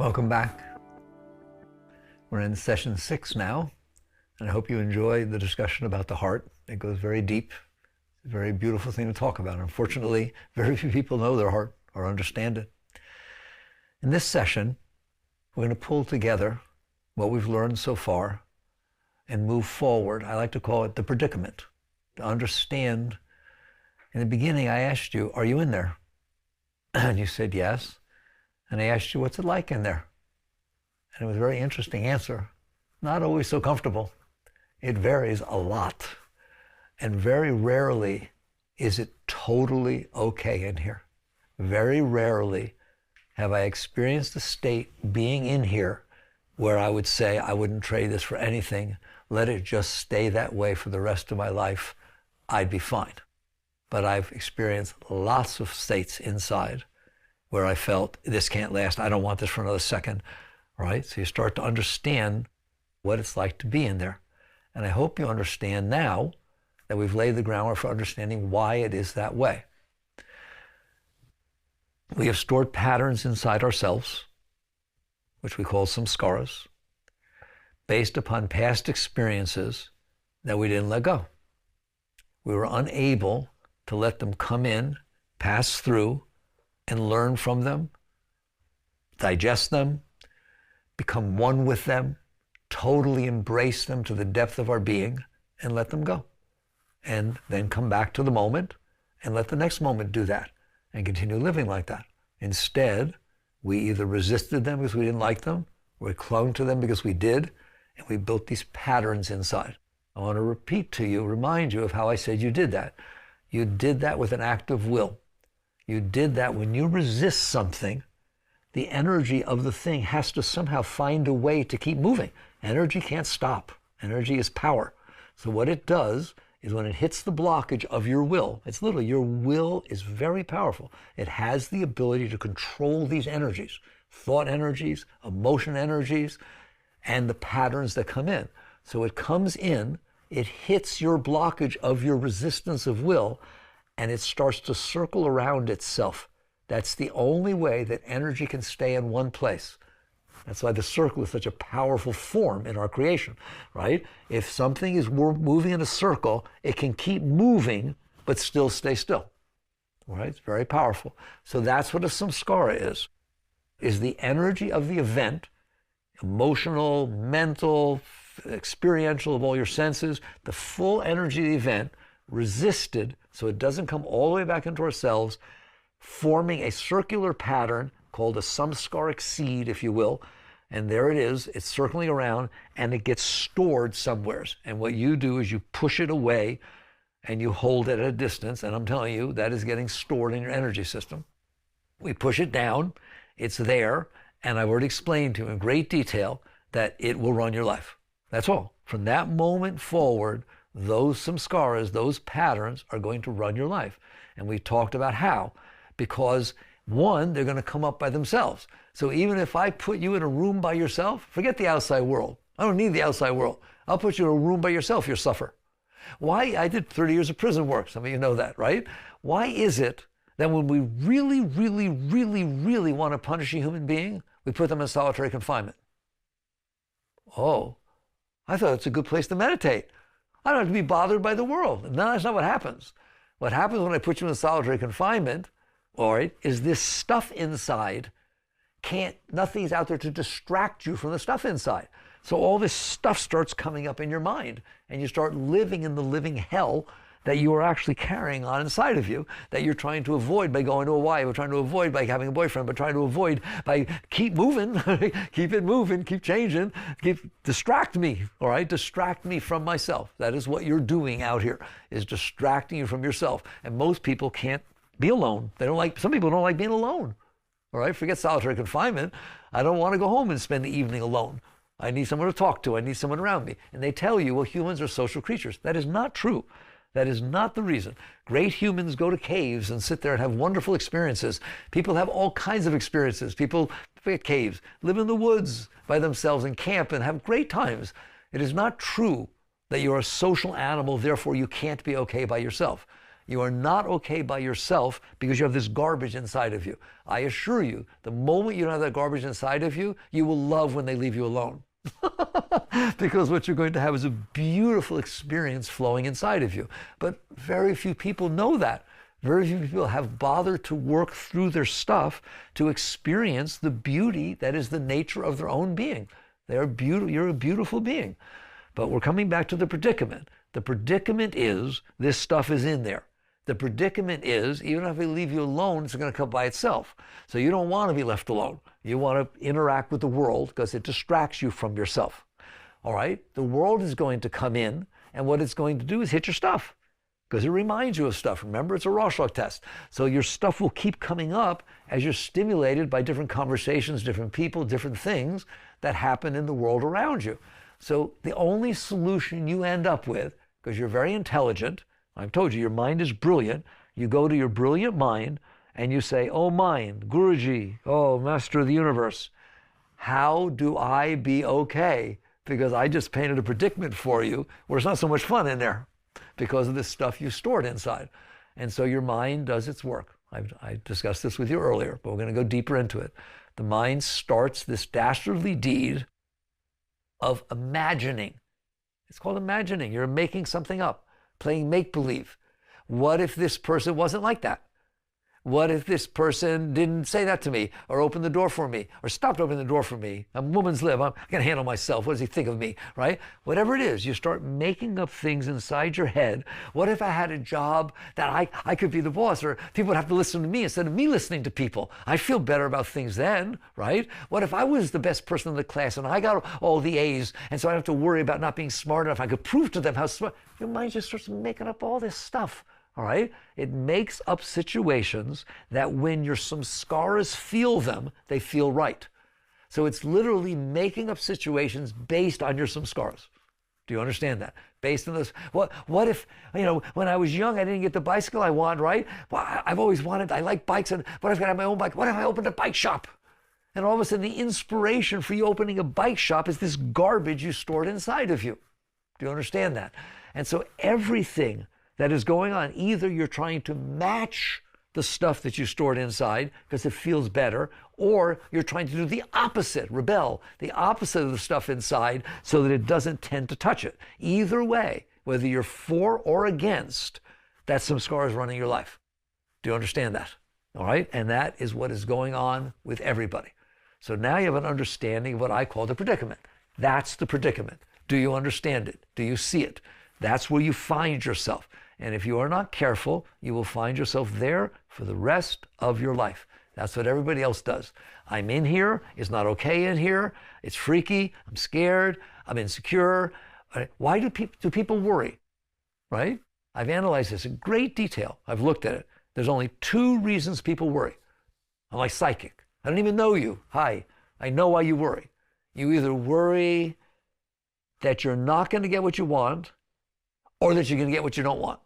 Welcome back. We're in session 6 now, and I hope you enjoy the discussion about the heart. It goes very deep. It's a very beautiful thing to talk about. Unfortunately, very few people know their heart or understand it. In this session, we're going to pull together what we've learned so far and move forward. I like to call it the predicament. To understand, in the beginning I asked you, are you in there? And you said yes. And I asked you, what's it like in there? And it was a very interesting answer. Not always so comfortable. It varies a lot. And very rarely is it totally okay in here. Very rarely have I experienced a state being in here where I would say, I wouldn't trade this for anything. Let it just stay that way for the rest of my life. I'd be fine. But I've experienced lots of states inside where I felt, this can't last, I don't want this for another second, right? So you start to understand what it's like to be in there. And I hope you understand now that we've laid the groundwork for understanding why it is that way. We have stored patterns inside ourselves, which we call samskaras, based upon past experiences that we didn't let go. We were unable to let them come in, pass through, and learn from them, digest them, become one with them, totally embrace them to the depth of our being, and let them go. And then come back to the moment and let the next moment do that and continue living like that. Instead, we either resisted them because we didn't like them, or we clung to them because we did, and we built these patterns inside. I want to repeat to you, remind you of how I said you did that. You did that with an act of will. You did that when you resist something, the energy of the thing has to somehow find a way to keep moving. Energy can't stop. Energy is power. So what it does is when it hits the blockage of your will, it's literally, your will is very powerful. It has the ability to control these energies, thought energies, emotion energies, and the patterns that come in. So it comes in, it hits your blockage of your resistance of will, and it starts to circle around itself. That's the only way that energy can stay in one place. That's why the circle is such a powerful form in our creation, right? If something is moving in a circle, it can keep moving, but still stay still, right? It's very powerful. So that's what a samskara is the energy of the event, emotional, mental, experiential, of all your senses, the full energy of the event, resisted so it doesn't come all the way back into ourselves, forming a circular pattern called a samskaric seed, if you will. And there it is, it's circling around, and it gets stored somewheres. And what you do is you push it away and you hold it at a distance, and I'm telling you, that is getting stored in your energy system. We push it down, it's there, and I've already explained to you in great detail that it will run your life. That's all. From that moment forward, those samskaras, those patterns are going to run your life. And we talked about how. Because one, they're going to come up by themselves. So even if I put you in a room by yourself, forget the outside world. I don't need the outside world. I'll put you in a room by yourself, you'll suffer. Why? I did 30 years of prison work. Some of you know that, right? Why is it that when we really, really, really, really want to punish a human being, we put them in solitary confinement? Oh, I thought it's a good place to meditate. I don't have to be bothered by the world. No, that's not what happens. What happens when I put you in solitary confinement, all right, is this stuff inside nothing's out there to distract you from the stuff inside. So all this stuff starts coming up in your mind, and you start living in the living hell that you are actually carrying on inside of you, that you're trying to avoid by going to a wife, or trying to avoid by having a boyfriend, but trying to avoid by keep moving, keep it moving, keep changing, distract me, all right? Distract me from myself. That is what you're doing out here, is distracting you from yourself. And most people can't be alone. Some people don't like being alone, all right? Forget solitary confinement. I don't want to go home and spend the evening alone. I need someone to talk to. I need someone around me. And they tell you, well, humans are social creatures. That is not true. That is not the reason. Great humans go to caves and sit there and have wonderful experiences. People have all kinds of experiences. People at caves, live in the woods by themselves and camp and have great times. It is not true that you're a social animal, therefore you can't be okay by yourself. You are not okay by yourself because you have this garbage inside of you. I assure you, the moment you don't have that garbage inside of you, you will love when they leave you alone. Because what you're going to have is a beautiful experience flowing inside of you. But very few people know that. Very few people have bothered to work through their stuff to experience the beauty that is the nature of their own being. They're beautiful. You're a beautiful being. But we're coming back to the predicament. The predicament is this stuff is in there. The predicament is, even if I leave you alone, it's going to come by itself. So you don't want to be left alone. You want to interact with the world because it distracts you from yourself. All right? The world is going to come in, and what it's going to do is hit your stuff because it reminds you of stuff. Remember, it's a Rorschach test. So your stuff will keep coming up as you're stimulated by different conversations, different people, different things that happen in the world around you. So the only solution you end up with, because you're very intelligent, I've told you, your mind is brilliant. You go to your brilliant mind and you say, oh mind, Guruji, oh master of the universe, how do I be okay? Because I just painted a predicament for you where it's not so much fun in there because of this stuff you stored inside. And so your mind does its work. I discussed this with you earlier, but we're going to go deeper into it. The mind starts this dastardly deed of imagining. It's called imagining. You're making something up, playing make-believe. What if this person wasn't like that? What if this person didn't say that to me or open the door for me or stopped opening the door for me? I'm a woman's lib. I can handle myself. What does he think of me, right? Whatever it is, you start making up things inside your head. What if I had a job that I could be the boss or people would have to listen to me instead of me listening to people? I feel better about things then, right? What if I was the best person in the class and I got all the A's and so I don't have to worry about not being smart enough? I could prove to them how smart. Your mind just starts making up all this stuff. All right? It makes up situations that when your samskaras feel them, they feel right. So it's literally making up situations based on your samskaras. Do you understand that? Based on this, what if, when I was young, I didn't get the bicycle I wanted, right? Well, I've always wanted, I like bikes, and what if I had my own bike? What if I opened a bike shop? And all of a sudden, the inspiration for you opening a bike shop is this garbage you stored inside of you. Do you understand that? And so everything that is going on, either you're trying to match the stuff that you stored inside because it feels better, or you're trying to do the opposite, rebel, the opposite of the stuff inside so that it doesn't tend to touch it. Either way, whether you're for or against, that's samskaras running your life. Do you understand that? All right? And that is what is going on with everybody. So now you have an understanding of what I call the predicament. That's the predicament. Do you understand it? Do you see it? That's where you find yourself. And if you are not careful, you will find yourself there for the rest of your life. That's what everybody else does. I'm in here. It's not okay in here. It's freaky. I'm scared. I'm insecure. Why do people worry? Right? I've analyzed this in great detail. I've looked at it. There's only 2 reasons people worry. I'm like psychic. I don't even know you. Hi. I know why you worry. You either worry that you're not going to get what you want or that you're going to get what you don't want.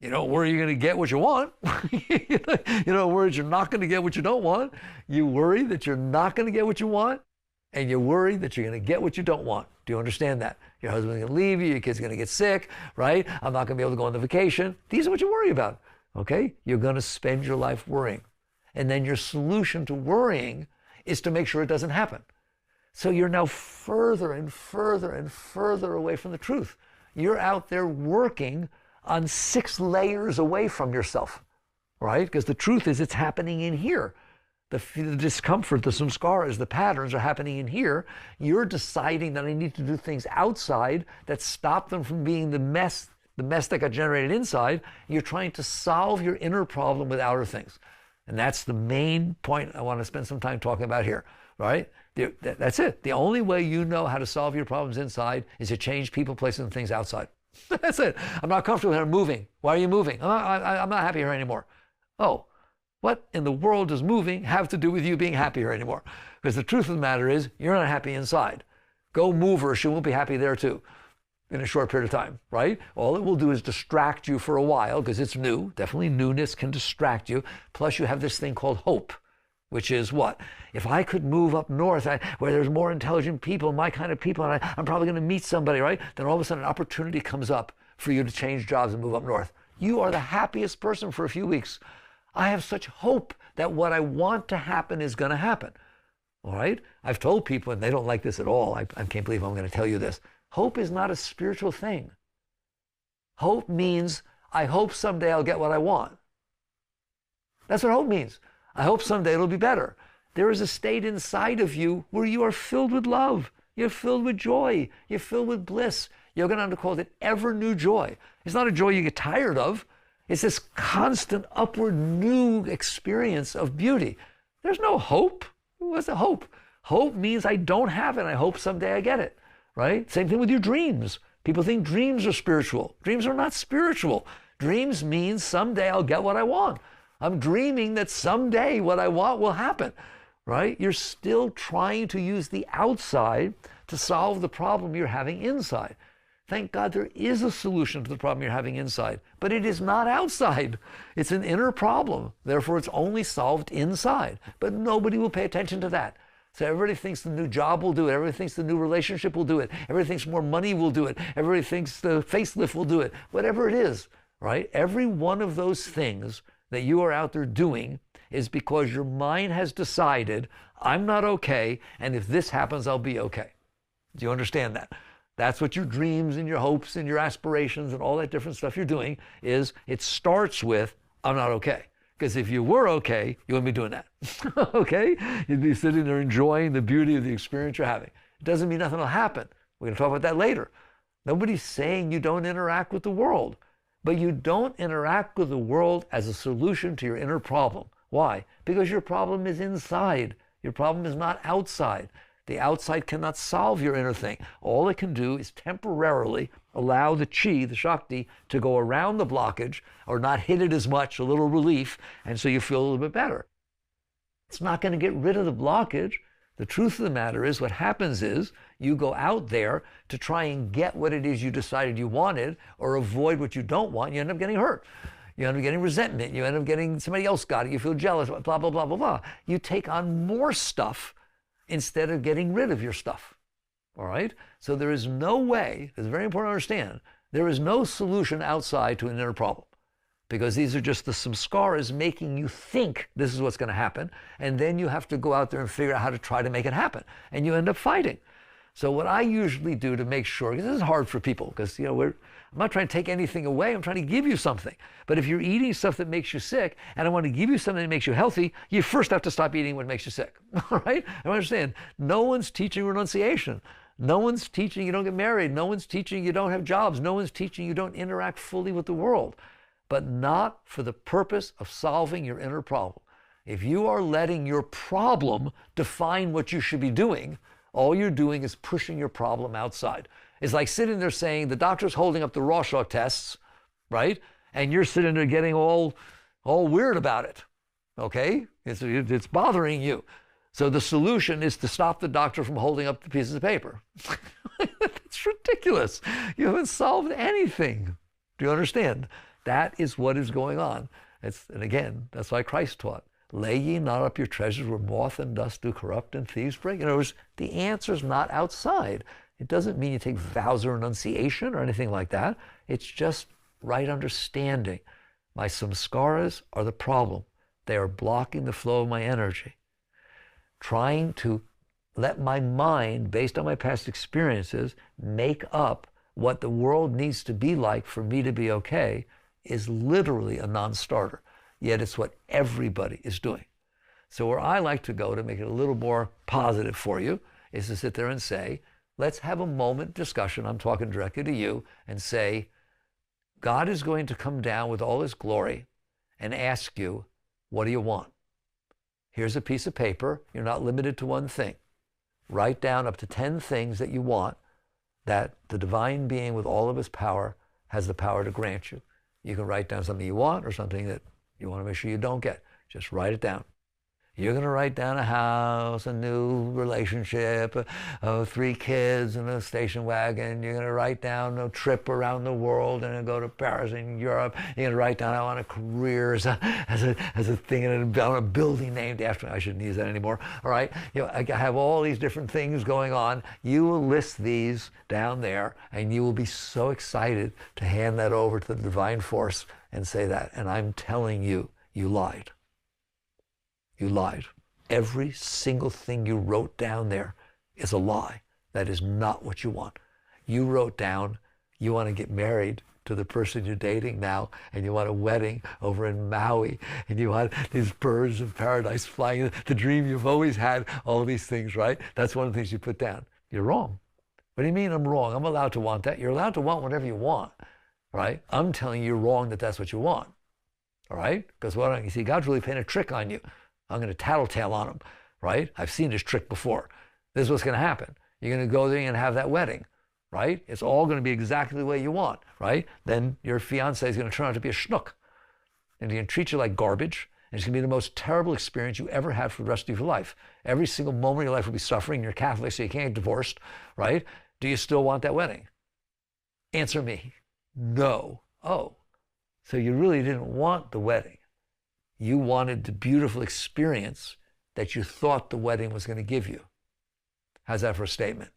You don't worry you're going to get what you want. You don't worry that you're not going to get what you don't want. You worry that you're not going to get what you want, and you worry that you're going to get what you don't want. Do you understand that? Your husband's going to leave you, your kid's going to get sick, right? I'm not going to be able to go on the vacation. These are what you worry about, okay? You're going to spend your life worrying. And then your solution to worrying is to make sure it doesn't happen. So you're now further and further and further away from the truth. You're out there working on 6 layers away from yourself, right? Because the truth is it's happening in here. The discomfort, the samskaras, the patterns are happening in here. You're deciding that I need to do things outside that stop them from being the mess that got generated inside. You're trying to solve your inner problem with outer things. And that's the main point I want to spend some time talking about here, right? That's it. The only way you know how to solve your problems inside is to change people, places, and things outside. That's it. I'm not comfortable here. I'm moving. Why are you moving? I'm not happy here anymore. Oh, what in the world does moving have to do with you being happy here anymore? Because the truth of the matter is you're not happy inside. Go move her. She won't be happy there too in a short period of time, right? All it will do is distract you for a while because it's new. Definitely newness can distract you. Plus you have this thing called hope, which is what? If I could move up north where there's more intelligent people, my kind of people, and I'm probably going to meet somebody, right? Then all of a sudden an opportunity comes up for you to change jobs and move up north. You are the happiest person for a few weeks. I have such hope that what I want to happen is going to happen. All right? I've told people, and they don't like this at all. I can't believe I'm going to tell you this. Hope is not a spiritual thing. Hope means, I hope someday I'll get what I want. That's what hope means. I hope someday it'll be better. There is a state inside of you where you are filled with love. You're filled with joy. You're filled with bliss. You're going to call it ever new joy. It's not a joy you get tired of. It's this constant upward new experience of beauty. There's no hope. What's the hope? Hope means I don't have it. I hope someday I get it, right? Same thing with your dreams. People think dreams are spiritual. Dreams are not spiritual. Dreams mean someday I'll get what I want. I'm dreaming that someday what I want will happen, right? You're still trying to use the outside to solve the problem you're having inside. Thank God there is a solution to the problem you're having inside, but it is not outside. It's an inner problem. Therefore, it's only solved inside. But nobody will pay attention to that. So everybody thinks the new job will do it. Everybody thinks the new relationship will do it. Everybody thinks more money will do it. Everybody thinks the facelift will do it. Whatever it is, right? Every one of those things that you are out there doing is because your mind has decided, I'm not okay, and if this happens, I'll be okay. Do you understand that? That's what your dreams and your hopes and your aspirations and all that different stuff you're doing is, it starts with, I'm not okay. Because if you were okay, you wouldn't be doing that. Okay? You'd be sitting there enjoying the beauty of the experience you're having. It doesn't mean nothing will happen. We're going to talk about that later. Nobody's saying you don't interact with the world, but you don't interact with the world as a solution to your inner problem. Why? Because your problem is inside. Your problem is not outside. The outside cannot solve your inner thing. All it can do is temporarily allow the chi, the Shakti, to go around the blockage or not hit it as much, a little relief, and so you feel a little bit better. It's not going to get rid of the blockage. The truth of the matter is what happens is you go out there to try and get what it is you decided you wanted or avoid what you don't want, and you end up getting hurt. You end up getting resentment. You end up getting somebody else got it. You feel jealous, blah, blah, blah, blah, blah. You take on more stuff instead of getting rid of your stuff, all right? So there is no way, it's very important to understand, there is no solution outside to an inner problem because these are just the samskaras making you think this is what's going to happen, and then you have to go out there and figure out how to try to make it happen, and you end up fighting. So what I usually do to make sure, because this is hard for people, because I'm not trying to take anything away, I'm trying to give you something. But if you're eating stuff that makes you sick, and I want to give you something that makes you healthy, you first have to stop eating what makes you sick, all right? I understand, no one's teaching renunciation. No one's teaching you don't get married. No one's teaching you don't have jobs. No one's teaching you don't interact fully with the world, but not for the purpose of solving your inner problem. If you are letting your problem define what you should be doing, all you're doing is pushing your problem outside. It's like sitting there saying the doctor's holding up the Rorschach tests, right? And you're sitting there getting all weird about it, okay? It's bothering you. So the solution is to stop the doctor from holding up the pieces of paper. That's ridiculous. You haven't solved anything. Do you understand? That is what is going on. And again, that's why Christ taught, lay ye not up your treasures where moth and dust do corrupt and thieves break. In other words, the answer's not outside. It doesn't mean you take vows of renunciation or anything like that. It's just right understanding. My samskaras are the problem. They are blocking the flow of my energy. Trying to let my mind, based on my past experiences, make up what the world needs to be like for me to be okay is literally a non-starter. Yet it's what everybody is doing. So where I like to go to make it a little more positive for you is to sit there and say, let's have a moment discussion, I'm talking directly to you, and say, God is going to come down with all his glory and ask you, what do you want? Here's a piece of paper. You're not limited to one thing. Write down up to 10 things that you want that the divine being with all of his power has the power to grant you. You can write down something you want or something that you want to make sure you don't get. Just write it down. You're going to write down a house, a new relationship, 3 kids and a station wagon. You're going to write down a trip around the world and go to Paris and Europe. You're going to write down I want a career as a thing and a building named after me. I shouldn't use that anymore. All right. I have all these different things going on. You will list these down there and you will be so excited to hand that over to the divine force and say that. And I'm telling you, you lied. You lied. Every single thing you wrote down there is a lie. That is not what you want. You wrote down you want to get married to the person you're dating now, and you want a wedding over in Maui, and you want these birds of paradise flying, the dream you've always had, all these things, right? That's one of the things you put down. You're wrong. What do you mean I'm wrong? I'm allowed to want that. You're allowed to want whatever you want, right? I'm telling you you're wrong that that's what you want, all right? Because you see, God's really playing a trick on you. I'm going to tattletale on him, right? I've seen this trick before. This is what's going to happen. You're going to go there and have that wedding, right? It's all going to be exactly the way you want, right? Then your fiance is going to turn out to be a schnook. And he's going to treat you like garbage. And it's going to be the most terrible experience you ever had for the rest of your life. Every single moment of your life will be suffering. You're Catholic, so you can't get divorced, right? Do you still want that wedding? Answer me. No. Oh, so you really didn't want the wedding. You wanted the beautiful experience that you thought the wedding was going to give you. How's that for a statement?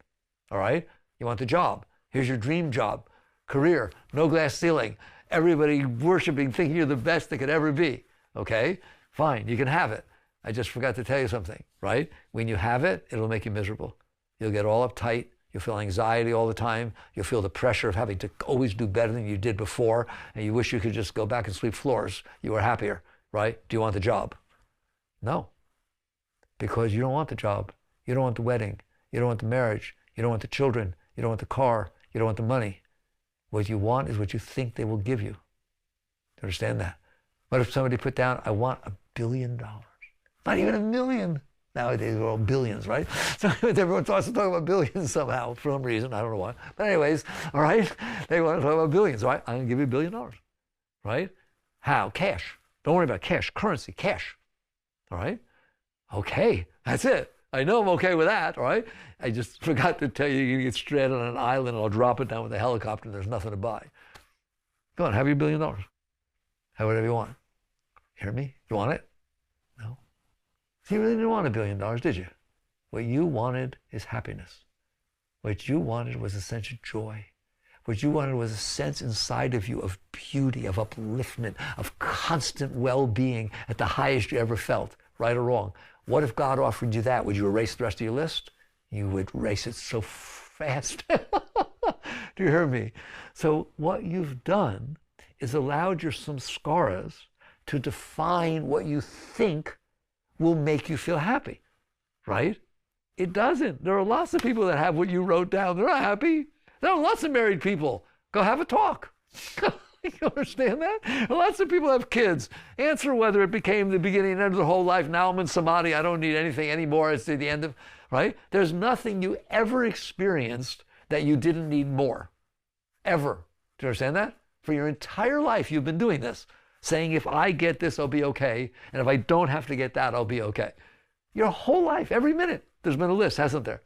All right? You want the job. Here's your dream job. Career, no glass ceiling. Everybody worshiping, thinking you're the best that could ever be. Okay? Fine, you can have it. I just forgot to tell you something, right? When you have it, it'll make you miserable. You'll get all uptight. You'll feel anxiety all the time. You'll feel the pressure of having to always do better than you did before. And you wish you could just go back and sweep floors. You were happier. Right? Do you want the job? No. Because you don't want the job. You don't want the wedding. You don't want the marriage. You don't want the children. You don't want the car. You don't want the money. What you want is what you think they will give you. Understand that? What if somebody put down, I want $1 billion? Not even $1 million. Nowadays, we're all billions, right? So everyone starts to talk about billions somehow, for some reason. I don't know why. But anyways, all right? They want to talk about billions, right? I'm going to give you $1 billion, right? How? Cash. Don't worry about cash, currency, cash. All right? Okay, that's it. I know I'm okay with that, all right? I just forgot to tell you you're going to get stranded on an island and I'll drop it down with a helicopter and there's nothing to buy. Go on, have your $1 billion. Have whatever you want. Hear me? You want it? No. So you really didn't want $1 billion, did you? What you wanted is happiness. What you wanted was a sense of joy. What you wanted was a sense inside of you of beauty, of upliftment, of constant well-being at the highest you ever felt, right or wrong. What if God offered you that? Would you erase the rest of your list? You would erase it so fast. Do you hear me? So what you've done is allowed your samskaras to define what you think will make you feel happy, right? It doesn't. There are lots of people that have what you wrote down. They're not happy. There are lots of married people. Go have a talk. You understand that? Lots of people have kids. Answer whether it became the beginning and end of their whole life. Now I'm in samadhi. I don't need anything anymore. It's the end of, right? There's nothing you ever experienced that you didn't need more. Ever. Do you understand that? For your entire life, you've been doing this. Saying, if I get this, I'll be okay. And if I don't have to get that, I'll be okay. Your whole life, every minute, there's been a list, hasn't there?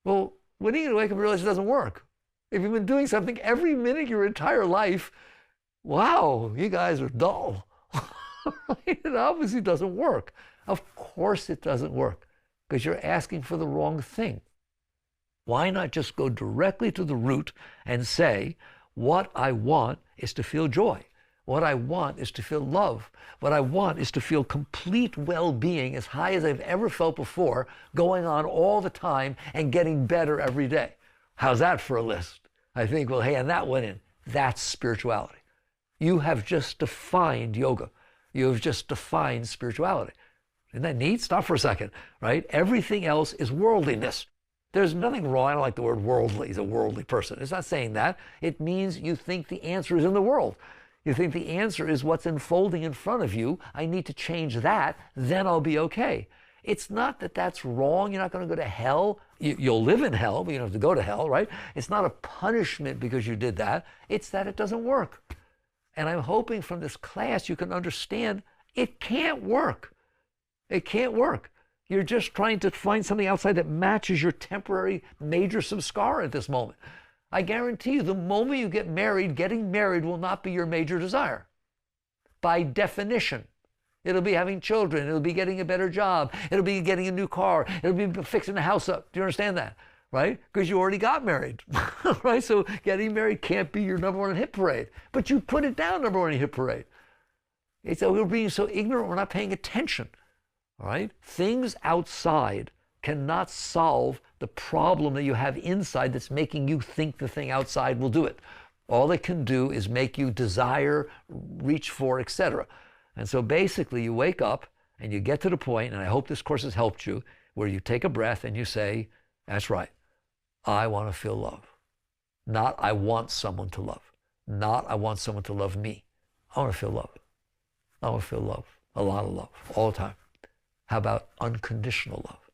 Well, when are you going to wake up and realize it doesn't work? If you've been doing something every minute your entire life, wow, you guys are dull. It obviously doesn't work. Of course it doesn't work, because you're asking for the wrong thing. Why not just go directly to the root and say, what I want is to feel joy. What I want is to feel love. What I want is to feel complete well-being, as high as I've ever felt before, going on all the time and getting better every day. How's that for a list? I think we'll hand that one in. That's spirituality. You have just defined yoga. You have just defined spirituality. Isn't that neat? Stop for a second, right? Everything else is worldliness. There's nothing wrong. I don't like the word worldly. He's a worldly person. It's not saying that. It means you think the answer is in the world. You think the answer is what's unfolding in front of you. I need to change that, then I'll be okay. It's not that that's wrong. You're not going to go to hell. You'll live in hell, but you don't have to go to hell, right? It's not a punishment because you did that. It's that it doesn't work. And I'm hoping from this class you can understand it can't work. It can't work. You're just trying to find something outside that matches your temporary major samskara at this moment. I guarantee you, the moment you get married, getting married will not be your major desire. By definition. It'll be having children. It'll be getting a better job. It'll be getting a new car. It'll be fixing the house up. Do you understand that? Right? Because you already got married. Right? So getting married can't be your number one hit parade. But you put it down number one hit parade. It's that we're being so ignorant, we're not paying attention. All right? Things outside cannot solve the problem that you have inside that's making you think the thing outside will do it. All it can do is make you desire, reach for, etc. And so basically you wake up and you get to the point, and I hope this course has helped you, where you take a breath and you say, that's right, I want to feel love. Not I want someone to love. Not I want someone to love me. I want to feel love. I want to feel love, a lot of love, all the time. How about unconditional love?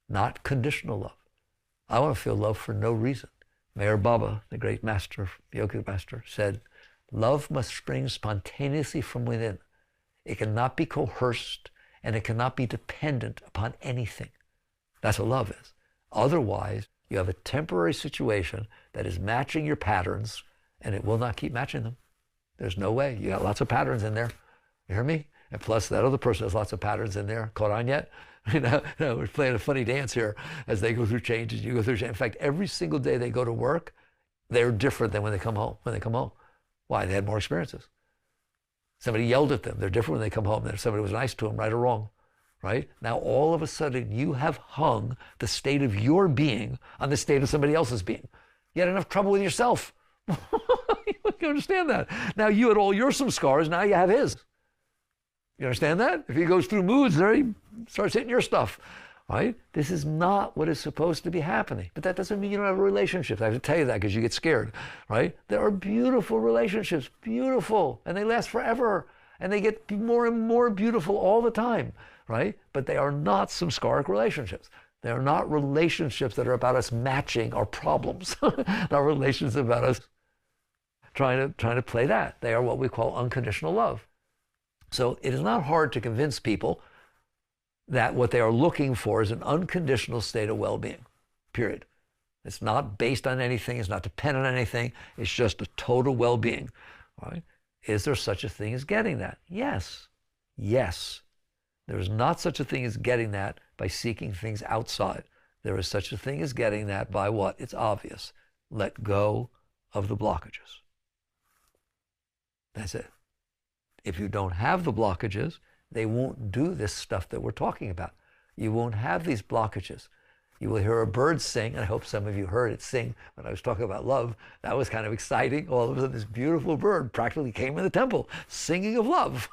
Not conditional love. I want to feel love for no reason. Mayor Baba, the great master, yogic master, said, love must spring spontaneously from within. It cannot be coerced, and it cannot be dependent upon anything. That's what love is. Otherwise, you have a temporary situation that is matching your patterns, and it will not keep matching them. There's no way. You got lots of patterns in there. You hear me? And plus, that other person has lots of patterns in there. Caught on yet? We're playing a funny dance here as they go through changes. You go through change. In fact, every single day they go to work, they're different than when they come home. Why? They had more experiences. Somebody yelled at them. They're different when they come home than if somebody was nice to them, right or wrong. Right? Now, all of a sudden, you have hung the state of your being on the state of somebody else's being. You had enough trouble with yourself. You understand that? Now, you had all your samskaras, now you have his. You understand that? If he goes through moods there, he starts hitting your stuff, right? This is not what is supposed to be happening. But that doesn't mean you don't have relationships. I have to tell you that because you get scared, right? There are beautiful relationships, beautiful, and they last forever. And they get more and more beautiful all the time, right? But they are not samskaric relationships. They are not relationships that are about us matching our problems. Not relationships about us trying to play that. They are what we call unconditional love. So it is not hard to convince people that what they are looking for is an unconditional state of well-being, period. It's not based on anything. It's not dependent on anything. It's just a total well-being. Right? Is there such a thing as getting that? Yes. Yes. There is not such a thing as getting that by seeking things outside. There is such a thing as getting that by what? It's obvious. Let go of the blockages. That's it. If you don't have the blockages, they won't do this stuff that we're talking about. You won't have these blockages. You will hear a bird sing, and I hope some of you heard it sing when I was talking about love. That was kind of exciting. All of a sudden, this beautiful bird practically came in the temple singing of love.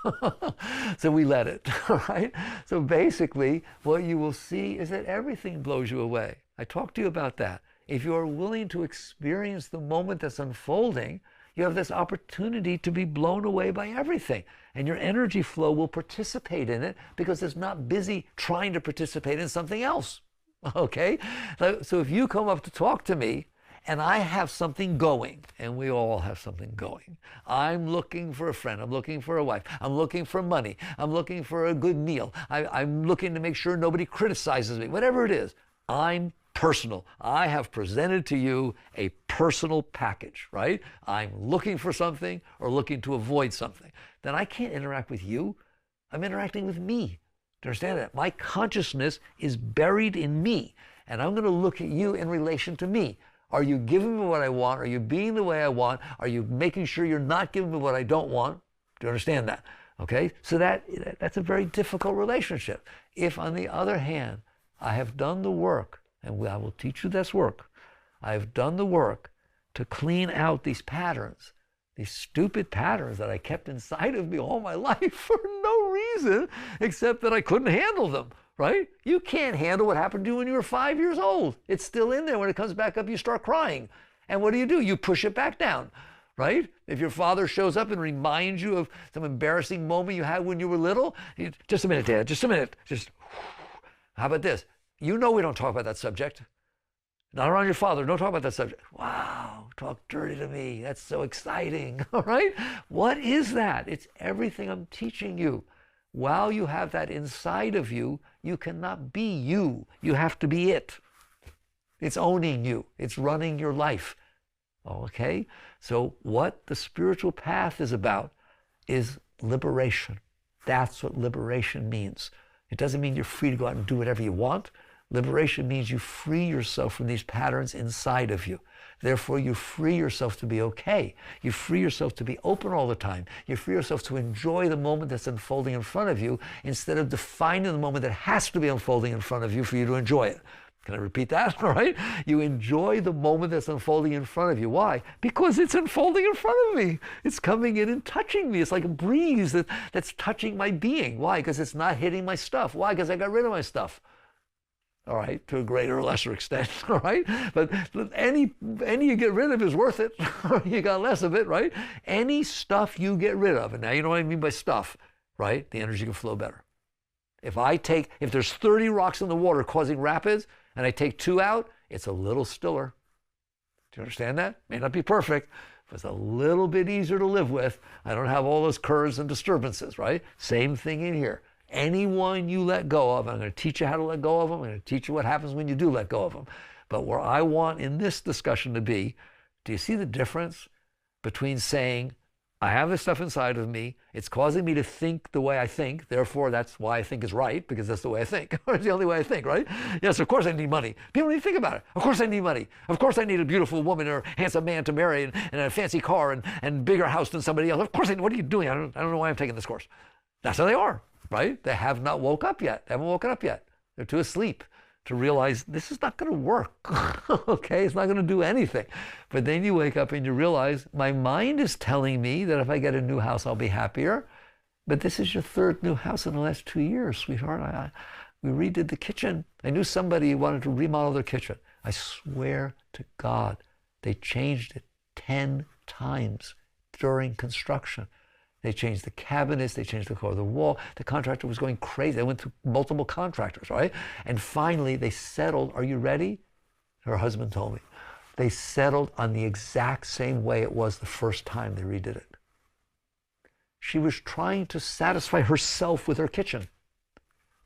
So we let it, all right? So basically, what you will see is that everything blows you away. I talked to you about that. If you are willing to experience the moment that's unfolding, you have this opportunity to be blown away by everything. And your energy flow will participate in it because it's not busy trying to participate in something else. Okay? So if you come up to talk to me and I have something going, and we all have something going. I'm looking for a friend. I'm looking for a wife. I'm looking for money. I'm looking for a good meal. I'm looking to make sure nobody criticizes me. Whatever it is, I'm personal. I have presented to you a personal package, right? I'm looking for something or looking to avoid something. Then I can't interact with you. I'm interacting with me. Do you understand that? My consciousness is buried in me, and I'm going to look at you in relation to me. Are you giving me what I want? Are you being the way I want? Are you making sure you're not giving me what I don't want? Do you understand that? Okay? So that's a very difficult relationship. If, on the other hand, I have done the work, and I will teach you this work, I have done the work to clean out these patterns, these stupid patterns that I kept inside of me all my life for no reason except that I couldn't handle them, right? You can't handle what happened to you when you were 5 years old. It's still in there. When it comes back up, you start crying. And what do? You push it back down, right? If your father shows up and reminds you of some embarrassing moment you had when you were little, just a minute, Dad, just a minute. How about this? You know we don't talk about that subject. Not around your father. Don't talk about that subject. Wow, talk dirty to me. That's so exciting. All right? What is that? It's everything I'm teaching you. while you have that inside of you, you cannot be you. You have to be it. It's owning you. It's running your life. Okay? So what the spiritual path is about is liberation. That's what liberation means. It doesn't mean you're free to go out and do whatever you want. Liberation means you free yourself from these patterns inside of you. Therefore, you free yourself to be okay. You free yourself to be open all the time. You free yourself to enjoy the moment that's unfolding in front of you instead of defining the moment that has to be unfolding in front of you for you to enjoy it. Can I repeat that? All right? You enjoy the moment that's unfolding in front of you. Why? Because it's unfolding in front of me. It's coming in and touching me. It's like a breeze that's touching my being. Why? Because it's not hitting my stuff. Why? Because I got rid of my stuff. All right, to a greater or lesser extent, all right? But any you get rid of is worth it. You got less of it, right? Any stuff you get rid of, and now you know what I mean by stuff, right? The energy can flow better. If there's 30 rocks in the water causing rapids, and I take 2 out, it's a little stiller. Do you understand that? May not be perfect, but it's a little bit easier to live with. I don't have all those curves and disturbances, right? Same thing in here. Anyone you let go of, I'm going to teach you how to let go of them. I'm going to teach you what happens when you do let go of them. But where I want in this discussion to be, do you see the difference between saying, I have this stuff inside of me, it's causing me to think the way I think, therefore that's why I think is right, because that's the way I think. It's the only way I think, right? Yes, of course I need money. People don't even think about it. Of course I need money. Of course I need a beautiful woman or handsome man to marry and a fancy car and bigger house than somebody else. Of course what are you doing? I don't know why I'm taking this course. That's how they are. Right? They have not woke up yet. They haven't woken up yet. They're too asleep to realize this is not going to work. Okay? It's not going to do anything. But then you wake up and you realize my mind is telling me that if I get a new house, I'll be happier. But this is your 3rd new house in the last 2 years, sweetheart. We redid the kitchen. I knew somebody who wanted to remodel their kitchen. I swear to God, they changed it 10 times during construction. They changed the cabinets, they changed the color of the wall. The contractor was going crazy. They went through multiple contractors, right? And finally they settled, are you ready? Her husband told me. They settled on the exact same way it was the first time they redid it. She was trying to satisfy herself with her kitchen.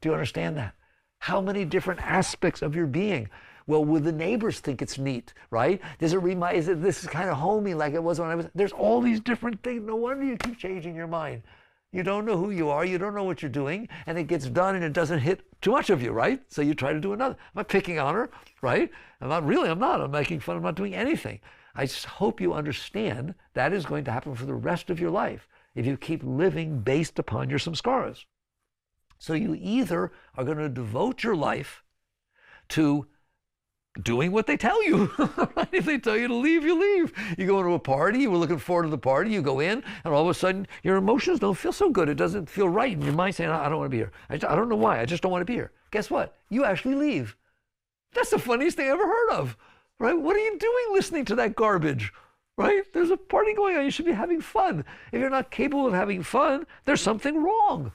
Do you understand that? How many different aspects of your being? Well, will the neighbors think it's neat, right? Does it remind, is it, this is kind of homey like it was when I was, there's all these different things. No wonder you keep changing your mind. You don't know who you are, you don't know what you're doing, and it gets done and it doesn't hit too much of you, right? So you try to do another. I'm not picking on her, right? I'm not. I'm making fun, I'm not doing anything. I just hope you understand that is going to happen for the rest of your life if you keep living based upon your samskaras. So you either are going to devote your life to doing what they tell you. Right? If they tell you to leave, you leave. You go to a party, you were looking forward to the party, you go in, and all of a sudden your emotions don't feel so good. It doesn't feel right. And your mind's saying, I don't want to be here. I don't know why. I just don't want to be here. Guess what? You actually leave. That's the funniest thing I ever heard of. Right? What are you doing listening to that garbage? Right? There's a party going on. You should be having fun. If you're not capable of having fun, there's something wrong.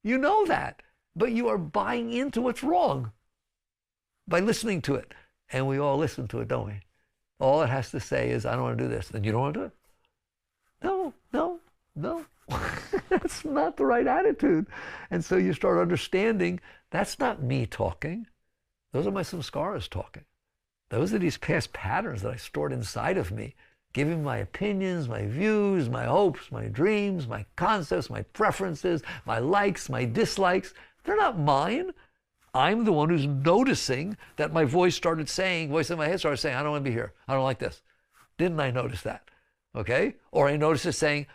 You know that. But you are buying into what's wrong by listening to it. And we all listen to it, don't we? All it has to say is, I don't want to do this. Then you don't want to do it? No. That's not the right attitude. And so you start understanding, that's not me talking. Those are my samskaras talking. Those are these past patterns that I stored inside of me, giving my opinions, my views, my hopes, my dreams, my concepts, my preferences, my likes, my dislikes. They're not mine. I'm the one who's noticing that my voice in my head started saying, I don't want to be here. I don't like this. Didn't I notice that? Okay? Or I noticed it saying,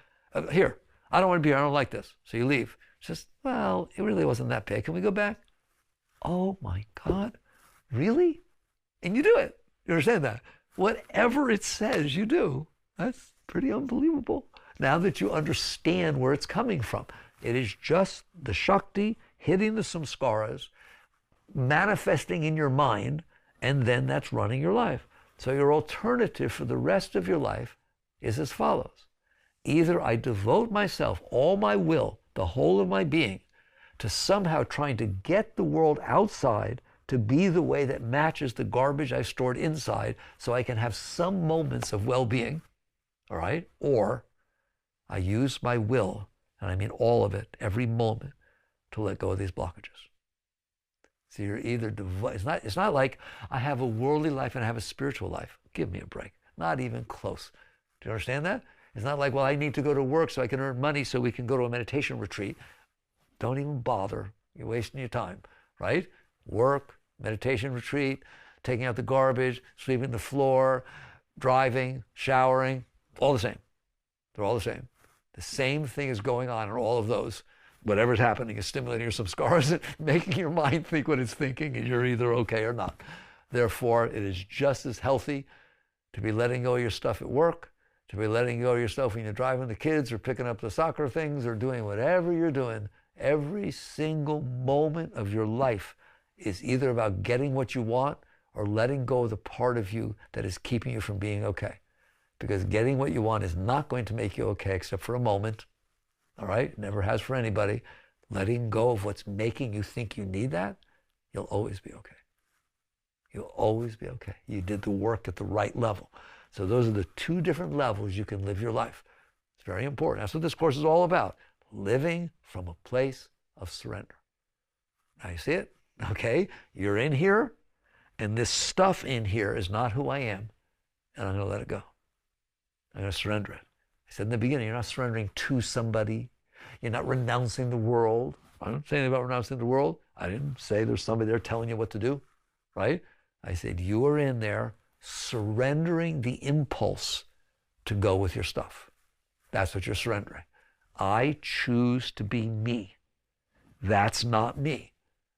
here, I don't want to be here. I don't like this. So you leave. It's just, well, it really wasn't that bad. Can we go back? Oh my God. Really? And you do it. You understand that? Whatever it says, you do. That's pretty unbelievable. Now that you understand where it's coming from. It is just the Shakti hitting the samskaras, manifesting in your mind, and then that's running your life. So your alternative for the rest of your life is as follows. Either I devote myself, all my will, the whole of my being, to somehow trying to get the world outside to be the way that matches the garbage I've stored inside so I can have some moments of well-being, all right? Or I use my will, and I mean all of it, every moment, to let go of these blockages. So you're either it's not like I have a worldly life and I have a spiritual life. Give me a break. Not even close. Do you understand that? It's not like, well, I need to go to work so I can earn money so we can go to a meditation retreat. Don't even bother. You're wasting your time, right? Work, meditation retreat, taking out the garbage, sweeping the floor, driving, showering, all the same. They're all the same. The same thing is going on in all of those. Whatever's happening is stimulating your samskaras and making your mind think what it's thinking, and you're either okay or not. Therefore, it is just as healthy to be letting go of your stuff at work, to be letting go of your stuff when you're driving the kids or picking up the soccer things or doing whatever you're doing. Every single moment of your life is either about getting what you want or letting go of the part of you that is keeping you from being okay. Because getting what you want is not going to make you okay except for a moment. All right? It never has for anybody. Letting go of what's making you think you need that, you'll always be okay. You'll always be okay. You did the work at the right level. So those are the two different levels you can live your life. It's very important. That's what this course is all about. Living from a place of surrender. Now you see it? Okay? You're in here, and this stuff in here is not who I am, and I'm going to let it go. I'm going to surrender it. I said in the beginning, you're not surrendering to somebody. You're not renouncing the world. I didn't say anything about renouncing the world. I didn't say there's somebody there telling you what to do, right? I said you are in there surrendering the impulse to go with your stuff. That's what you're surrendering. I choose to be me. That's not me.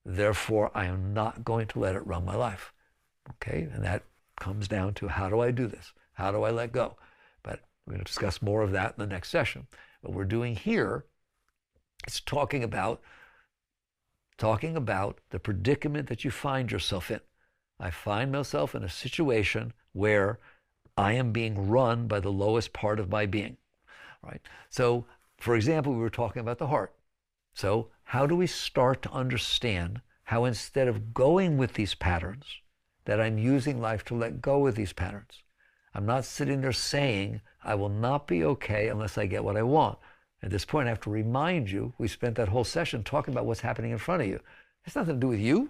Therefore, I am not going to let it run my life. Okay? And that comes down to, how do I do this? How do I let go? But we're going to discuss more of that in the next session. What we're doing here is talking about the predicament that you find yourself in. I find myself in a situation where I am being run by the lowest part of my being. Right? So, for example, we were talking about the heart. So how do we start to understand how, instead of going with these patterns, that I'm using life to let go of these patterns? I'm not sitting there saying, I will not be okay unless I get what I want. At this point, I have to remind you, we spent that whole session talking about what's happening in front of you. It's nothing to do with you.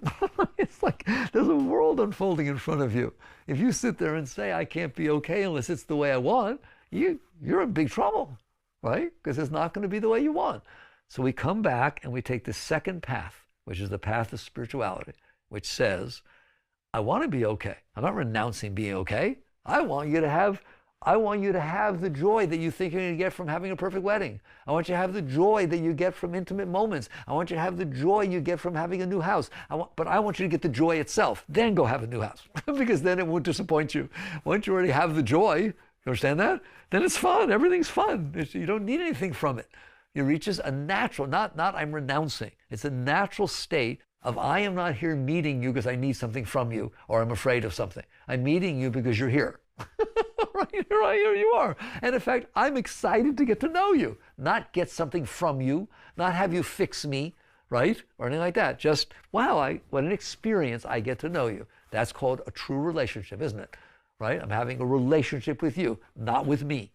It's like there's a world unfolding in front of you. If you sit there and say, I can't be okay unless it's the way I want, you're in big trouble, right? Because it's not going to be the way you want. So we come back and we take the second path, which is the path of spirituality, which says, I want to be okay. I'm not renouncing being okay. I want you to have the joy that you think you're going to get from having a perfect wedding. I want you to have the joy that you get from intimate moments. I want you to have the joy you get from having a new house. But I want you to get the joy itself. Then go have a new house, because then it won't disappoint you. Once you already have the joy, you understand that? Then it's fun. Everything's fun. You don't need anything from it. It reaches a natural, not I'm renouncing. It's a natural state of, I am not here meeting you because I need something from you or I'm afraid of something. I'm meeting you because you're here. Right here you are. And in fact, I'm excited to get to know you, not get something from you, not have you fix me, right? Or anything like that. Just, wow, what an experience, I get to know you. That's called a true relationship, isn't it? Right? I'm having a relationship with you, not with me.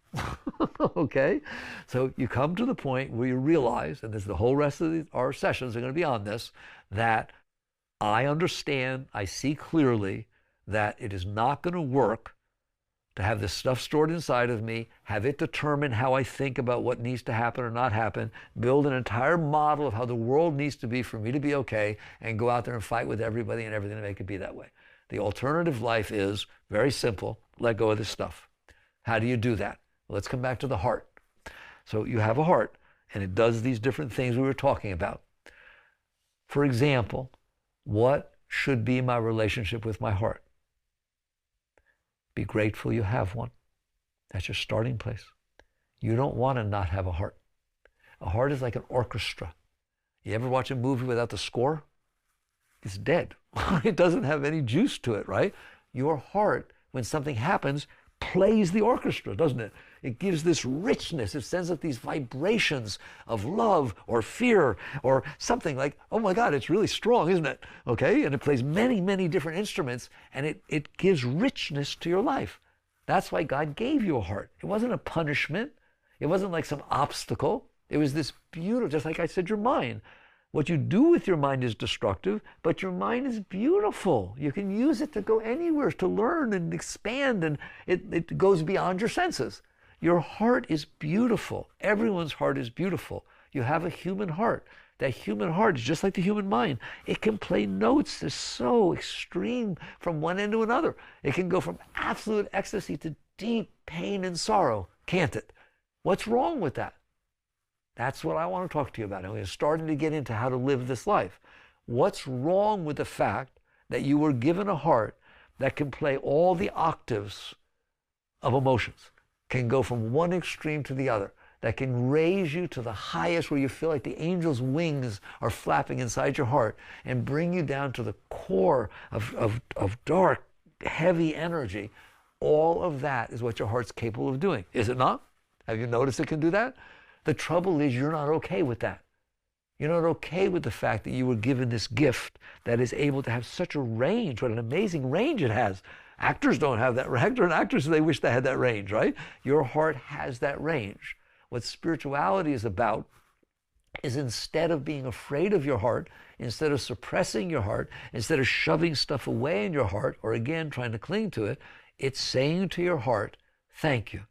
Okay? So you come to the point where you realize, and this is the whole rest of our sessions are going to be on this, that I understand, I see clearly that it is not going to work to have this stuff stored inside of me, have it determine how I think about what needs to happen or not happen, build an entire model of how the world needs to be for me to be okay, and go out there and fight with everybody and everything to make it be that way. The alternative life is very simple. Let go of this stuff. How do you do that? Well, let's come back to the heart. So you have a heart, and it does these different things we were talking about. For example, what should be my relationship with my heart? Be grateful you have one. That's your starting place. You don't want to not have a heart. A heart is like an orchestra. You ever watch a movie without the score? It's dead. It doesn't have any juice to it, right? Your heart, when something happens, plays the orchestra, doesn't it? It gives this richness. It sends up these vibrations of love or fear or something like, oh my God, it's really strong, isn't it? Okay? And it plays many, many different instruments, and it gives richness to your life. That's why God gave you a heart. It wasn't a punishment. It wasn't like some obstacle. It was this beautiful, just like I said, your mind. What you do with your mind is destructive, but your mind is beautiful. You can use it to go anywhere, to learn and expand, and it goes beyond your senses. Your heart is beautiful. Everyone's heart is beautiful. You have a human heart. That human heart is just like the human mind. It can play notes that are so extreme from one end to another. It can go from absolute ecstasy to deep pain and sorrow, can't it? What's wrong with that? That's what I want to talk to you about. And we're starting to get into how to live this life. What's wrong with the fact that you were given a heart that can play all the octaves of emotions, can go from one extreme to the other, that can raise you to the highest where you feel like the angel's wings are flapping inside your heart and bring you down to the core of dark, heavy energy? All of that is what your heart's capable of doing, is it not? Have you noticed it can do that? The trouble is you're not okay with that. You're not okay with the fact that you were given this gift that is able to have such a range. What an amazing range it has. Actors don't have that. Actors and actresses, they wish they had that range, right? Your heart has that range. What spirituality is about is, instead of being afraid of your heart, instead of suppressing your heart, instead of shoving stuff away in your heart, or again, trying to cling to it, it's saying to your heart, thank you.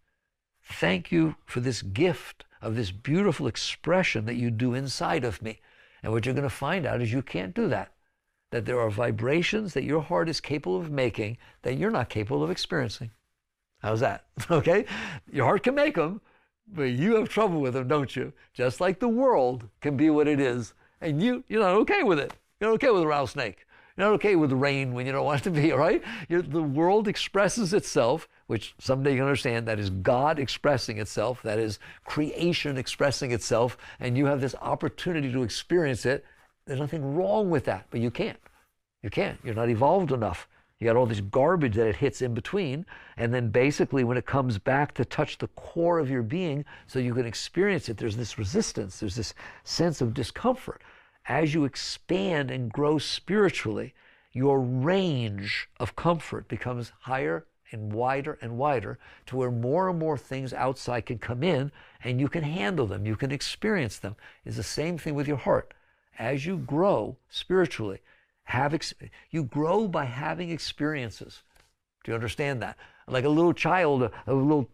Thank you for this gift of this beautiful expression that you do inside of me. And what you're going to find out is you can't do that. That there are vibrations that your heart is capable of making that you're not capable of experiencing. How's that? Okay? Your heart can make them, but you have trouble with them, don't you? Just like the world can be what it is, and you're not okay with it. You're not okay with a rattlesnake. You're not okay with rain when you don't want it to be, all right? The world expresses itself, which someday you can understand, that is God expressing itself, that is creation expressing itself, and you have this opportunity to experience it. There's nothing wrong with that, but you can't. You can't. You're not evolved enough. You got all this garbage that it hits in between, and then basically when it comes back to touch the core of your being so you can experience it, there's this resistance, there's this sense of discomfort. As you expand and grow spiritually, your range of comfort becomes higher and wider to where more and more things outside can come in and you can handle them, you can experience them. It's the same thing with your heart. As you grow spiritually, you grow by having experiences. Do you understand that? Like a little child, a little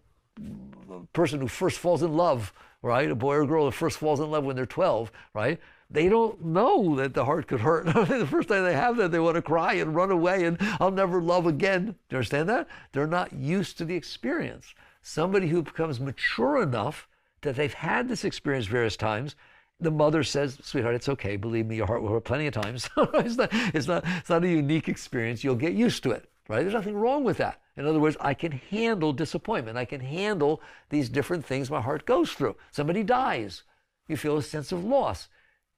person who first falls in love, right? A boy or girl that first falls in love when they're 12, right? They don't know that the heart could hurt. The first time they have that, they want to cry and run away and I'll never love again. Do you understand that? They're not used to the experience. Somebody who becomes mature enough that they've had this experience various times, the mother says, sweetheart, it's okay. Believe me, your heart will hurt plenty of times. It's not a unique experience. You'll get used to it, right? There's nothing wrong with that. In other words, I can handle disappointment. I can handle these different things my heart goes through. Somebody dies. You feel a sense of loss.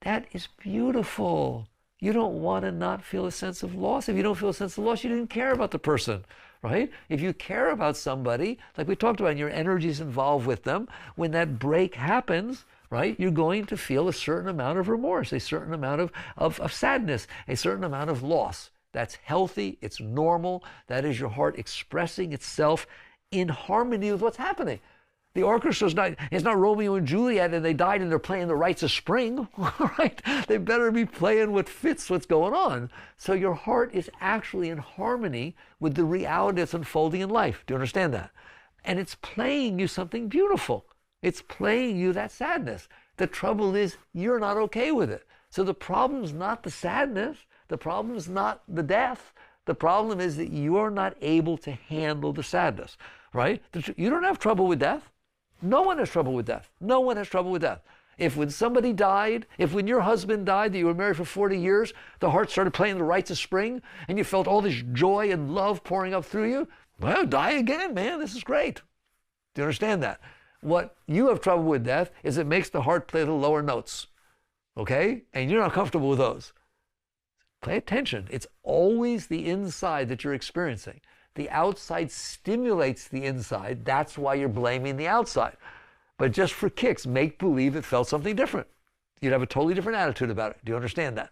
That is beautiful. You don't want to not feel a sense of loss. If you don't feel a sense of loss, you didn't care about the person, right? If you care about somebody, like we talked about, and your energy is involved with them, when that break happens, right, you're going to feel a certain amount of remorse, a certain amount of sadness, a certain amount of loss. That's healthy. It's normal. That is your heart expressing itself in harmony with what's happening. The orchestra's it's not Romeo and Juliet and they died and they're playing the rites of spring, right? They better be playing what fits what's going on. So your heart is actually in harmony with the reality that's unfolding in life. Do you understand that? And it's playing you something beautiful. It's playing you that sadness. The trouble is you're not okay with it. So the problem's not the sadness. The problem is not the death. The problem is that you're not able to handle the sadness, right? You don't have trouble with death. No one has trouble with death. No one has trouble with death. If when somebody died, if when your husband died that you were married for 40 years, the heart started playing the rites of spring and you felt all this joy and love pouring up through you, well, die again, man. This is great. Do you understand that? What you have trouble with death is it makes the heart play the lower notes, okay? And you're not comfortable with those. Pay attention. It's always the inside that you're experiencing. The outside stimulates the inside. That's why you're blaming the outside. But just for kicks, make believe it felt something different. You'd have a totally different attitude about it. Do you understand that?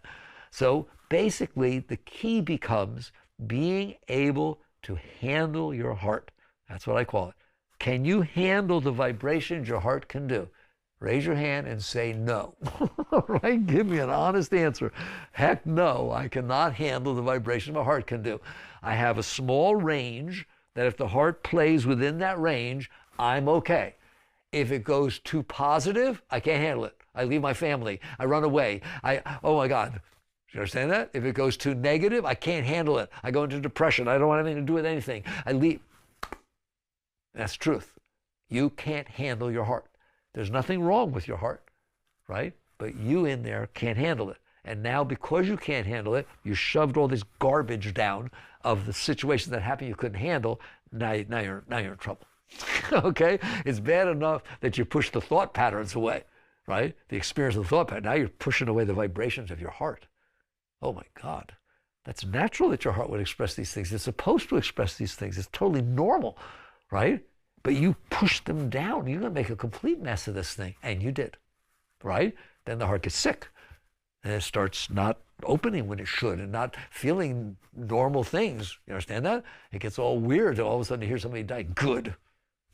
So basically, the key becomes being able to handle your heart. That's what I call it. Can you handle the vibrations your heart can do? Raise your hand and say no. Right? Give me an honest answer. Heck no, I cannot handle the vibration my heart can do. I have a small range that if the heart plays within that range, I'm okay. If it goes too positive, I can't handle it. I leave my family. I run away. Oh my God. You understand that? If it goes too negative, I can't handle it. I go into depression. I don't want anything to do with anything. I leave. That's truth. You can't handle your heart. There's nothing wrong with your heart, right? But you in there can't handle it. And now because you can't handle it, you shoved all this garbage down of the situation that happened you couldn't handle. Now you're in trouble. Okay? It's bad enough that you push the thought patterns away, right? The experience of the thought pattern. Now you're pushing away the vibrations of your heart. Oh my God. That's natural that your heart would express these things. It's supposed to express these things. It's totally normal, right? But you pushed them down. You're going to make a complete mess of this thing. And you did, right? Then the heart gets sick. And it starts not opening when it should and not feeling normal things. You understand that? It gets all weird. All of a sudden you hear somebody die. Good.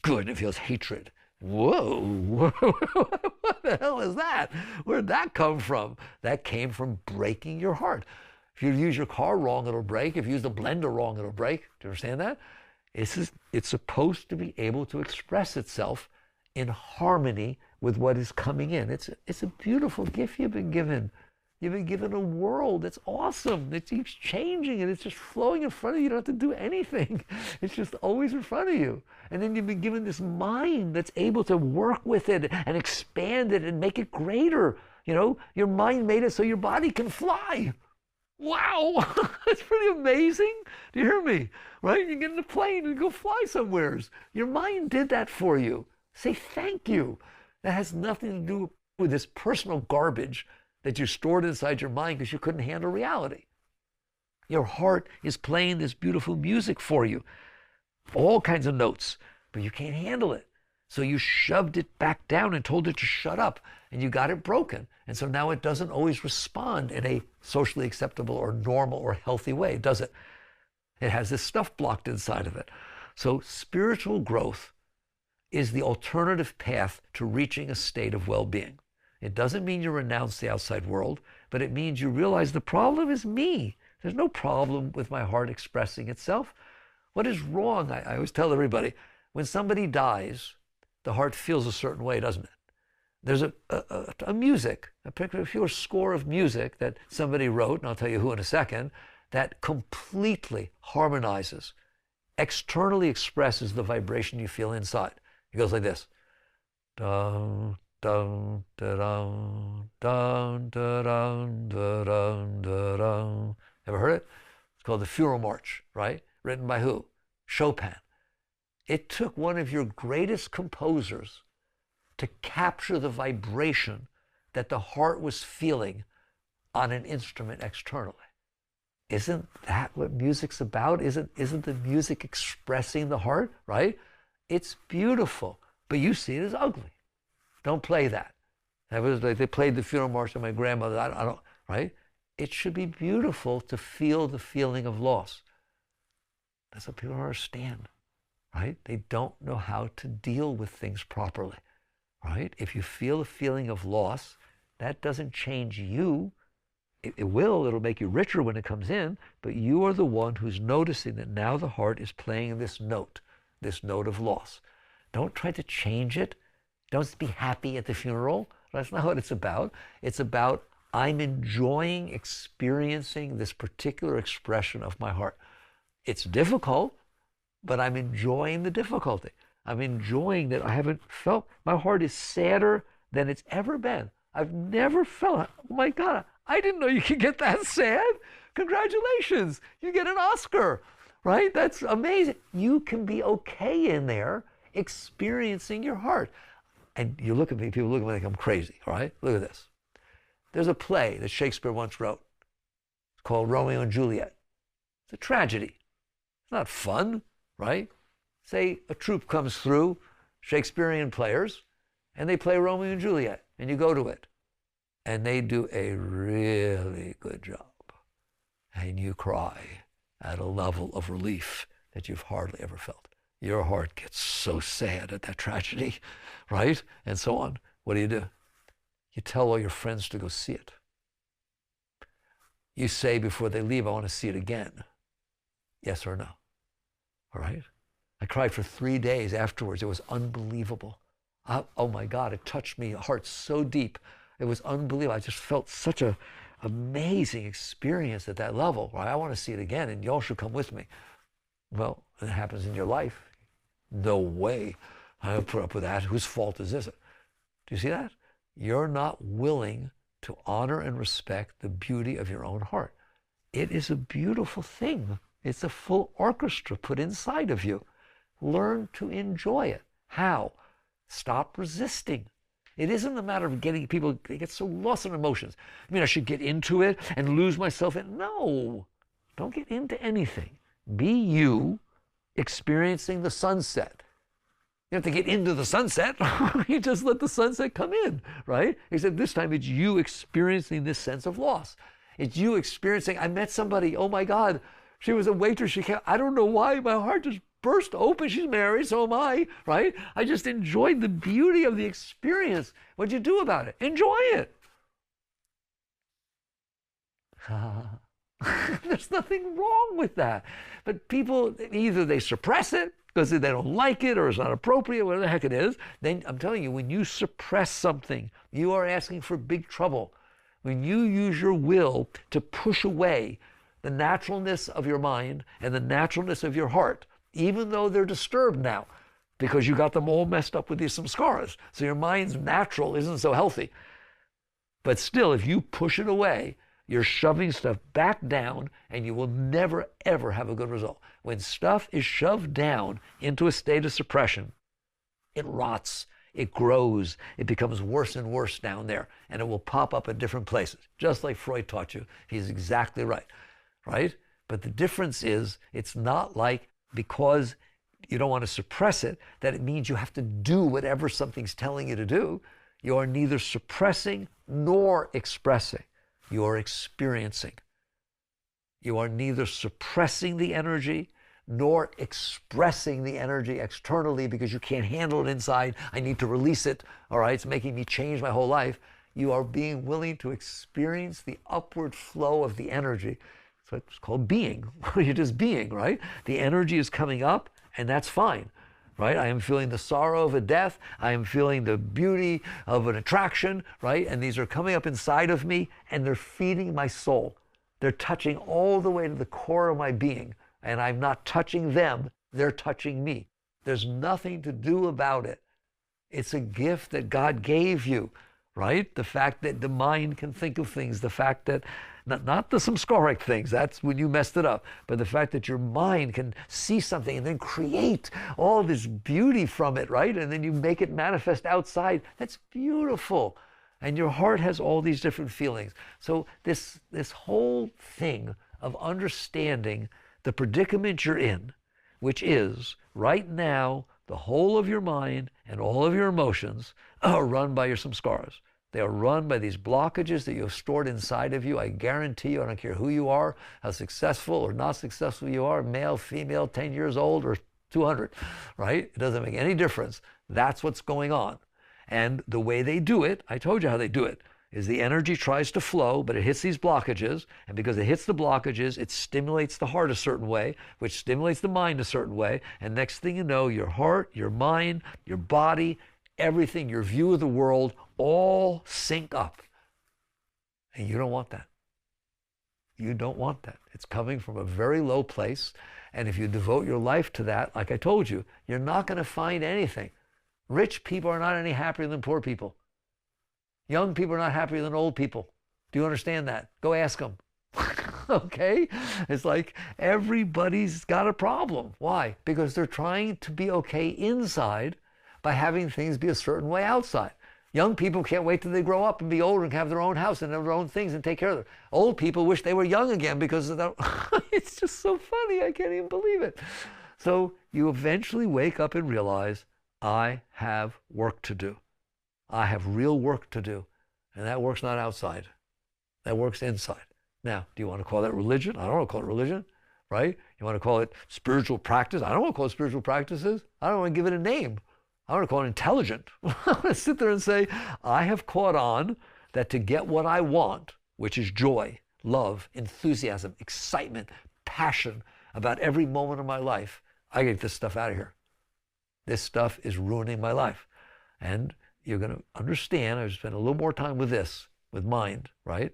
And it feels hatred. Whoa. What the hell is that? Where'd that come from? That came from breaking your heart. If you use your car wrong, it'll break. If you use the blender wrong, it'll break. Do you understand that? It's supposed to be able to express itself in harmony with what is coming in. It's a beautiful gift you've been given. You've been given a world that's awesome. It keeps changing and it's just flowing in front of you. You don't have to do anything. It's just always in front of you. And then you've been given this mind that's able to work with it and expand it and make it greater. You know, your mind made it so your body can fly. Wow, that's pretty amazing. Do you hear me? Right? You get in a plane and go fly somewheres. Your mind did that for you. Say thank you. That has nothing to do with this personal garbage that you stored inside your mind because you couldn't handle reality. Your heart is playing this beautiful music for you. All kinds of notes, but you can't handle it. So you shoved it back down and told it to shut up, and you got it broken. And so now it doesn't always respond in a socially acceptable or normal or healthy way, does it? It has this stuff blocked inside of it. So spiritual growth is the alternative path to reaching a state of well-being. It doesn't mean you renounce the outside world, but it means you realize the problem is me. There's no problem with my heart expressing itself. What is wrong? I always tell everybody, when somebody dies, the heart feels a certain way, doesn't it? There's a music, a particular score of music that somebody wrote, and I'll tell you who in a second, that completely harmonizes, externally expresses the vibration you feel inside. It goes like this. Dun, dun, dun, dun, dun, dun, dun, dun, dun. Ever heard it? It's called the Funeral March, right? Written by who? Chopin. It took one of your greatest composers to capture the vibration that the heart was feeling on an instrument externally. Isn't that what music's about? Isn't the music expressing the heart, right? It's beautiful, but you see it as ugly. Don't play that. That was like they played the Funeral March of my grandmother. I don't, right? It should be beautiful to feel the feeling of loss. That's what people don't understand, right? They don't know how to deal with things properly, right? If you feel a feeling of loss, that doesn't change you. It will, it'll make you richer when it comes in, but you are the one who's noticing that now the heart is playing this note of loss. Don't try to change it. Don't be happy at the funeral. That's not what it's about. It's about, I'm enjoying experiencing this particular expression of my heart. It's difficult, but I'm enjoying the difficulty. I'm enjoying that I haven't felt, my heart is sadder than it's ever been. I've never felt, oh my God, I didn't know you could get that sad. Congratulations, you get an Oscar, right? That's amazing. You can be okay in there experiencing your heart. And you look at me, people look at me like I'm crazy, all right? Look at this. There's a play that Shakespeare once wrote. It's called Romeo and Juliet. It's a tragedy. It's not fun, right? Say a troupe comes through, Shakespearean players, and they play Romeo and Juliet, and you go to it. And they do a really good job. And you cry at a level of relief that you've hardly ever felt. Your heart gets so sad at that tragedy, right? And so on. What do? You tell all your friends to go see it. You say before they leave, I want to see it again. Yes or no? All right? I cried for 3 days afterwards. It was unbelievable. Oh my God, it touched me, heart so deep. It was unbelievable. I just felt such an amazing experience at that level. Right? I want to see it again, and y'all should come with me. Well, it happens in your life. No way I will put up with that. Whose fault is this? Do you see that? You're not willing to honor and respect the beauty of your own heart. It is a beautiful thing. It's a full orchestra put inside of you. Learn to enjoy it. How? Stop resisting. It isn't a matter of getting people, they get so lost in emotions. I mean, I should get into it and lose myself in. No, don't get into anything. Be you experiencing the sunset. You don't have to get into the sunset. You just let the sunset come in, right? Except this time it's you experiencing this sense of loss. It's you experiencing, I met somebody, oh my God, she was a waitress. I don't know why, my heart just burst open. She's married, so am I, right? I just enjoyed the beauty of the experience. What'd you do about it? Enjoy it. There's nothing wrong with that. But people, either they suppress it because they don't like it or it's not appropriate, whatever the heck it is. Then I'm telling you, when you suppress something, you are asking for big trouble. When you use your will to push away the naturalness of your mind and the naturalness of your heart, even though they're disturbed now, because you got them all messed up with these samskaras. So your mind's natural isn't so healthy. But still, if you push it away, you're shoving stuff back down, and you will never, ever have a good result. When stuff is shoved down into a state of suppression, it rots, it grows, it becomes worse and worse down there, and it will pop up in different places, just like Freud taught you. He's exactly right, right? But the difference is, it's not like because you don't want to suppress it, that it means you have to do whatever something's telling you to do. You are neither suppressing nor expressing. You are experiencing. You are neither suppressing the energy nor expressing the energy externally because you can't handle it inside. I need to release it. All right, it's making me change my whole life. You are being willing to experience the upward flow of the energy. So it's called being. You're just being, right? The energy is coming up, and that's fine. Right? I am feeling the sorrow of a death. I am feeling the beauty of an attraction, right? And these are coming up inside of me, and they're feeding my soul. They're touching all the way to the core of my being, and I'm not touching them. They're touching me. There's nothing to do about it. It's a gift that God gave you, right? The fact that the mind can think of things, the fact that not the samskaric things, that's when you messed it up, but the fact that your mind can see something and then create all this beauty from it, right? And then you make it manifest outside. That's beautiful. And your heart has all these different feelings. So this whole thing of understanding the predicament you're in, which is right now, the whole of your mind and all of your emotions are run by your samskaras. They are run by these blockages that you have stored inside of you. I guarantee you, I don't care who you are, how successful or not successful you are, male, female, 10 years old, or 200, right? It doesn't make any difference. That's what's going on. And the way they do it, I told you how they do it, is the energy tries to flow, but it hits these blockages. And because it hits the blockages, it stimulates the heart a certain way, which stimulates the mind a certain way. And next thing you know, your heart, your mind, your body, everything, your view of the world, all sync up. And you don't want that. You don't want that. It's coming from a very low place. And if you devote your life to that, like I told you, you're not going to find anything. Rich people are not any happier than poor people. Young people are not happier than old people. Do you understand that? Go ask them. Okay? It's like everybody's got a problem. Why? Because they're trying to be okay inside by having things be a certain way outside. Young people can't wait till they grow up and be older and have their own house and have their own things and take care of them. Old people wish they were young again because of that. It's just so funny. I can't even believe it. So you eventually wake up and realize, I have work to do. I have real work to do. And that work's not outside. That work's inside. Now, do you want to call that religion? I don't want to call it religion, right? You want to call it spiritual practice? I don't want to call it spiritual practices. I don't want to give it a name. I want to call it intelligent. I want to sit there and say, I have caught on that to get what I want, which is joy, love, enthusiasm, excitement, passion about every moment of my life, I get this stuff out of here. This stuff is ruining my life. And you're going to understand, I've spent a little more time with this, with mind, right?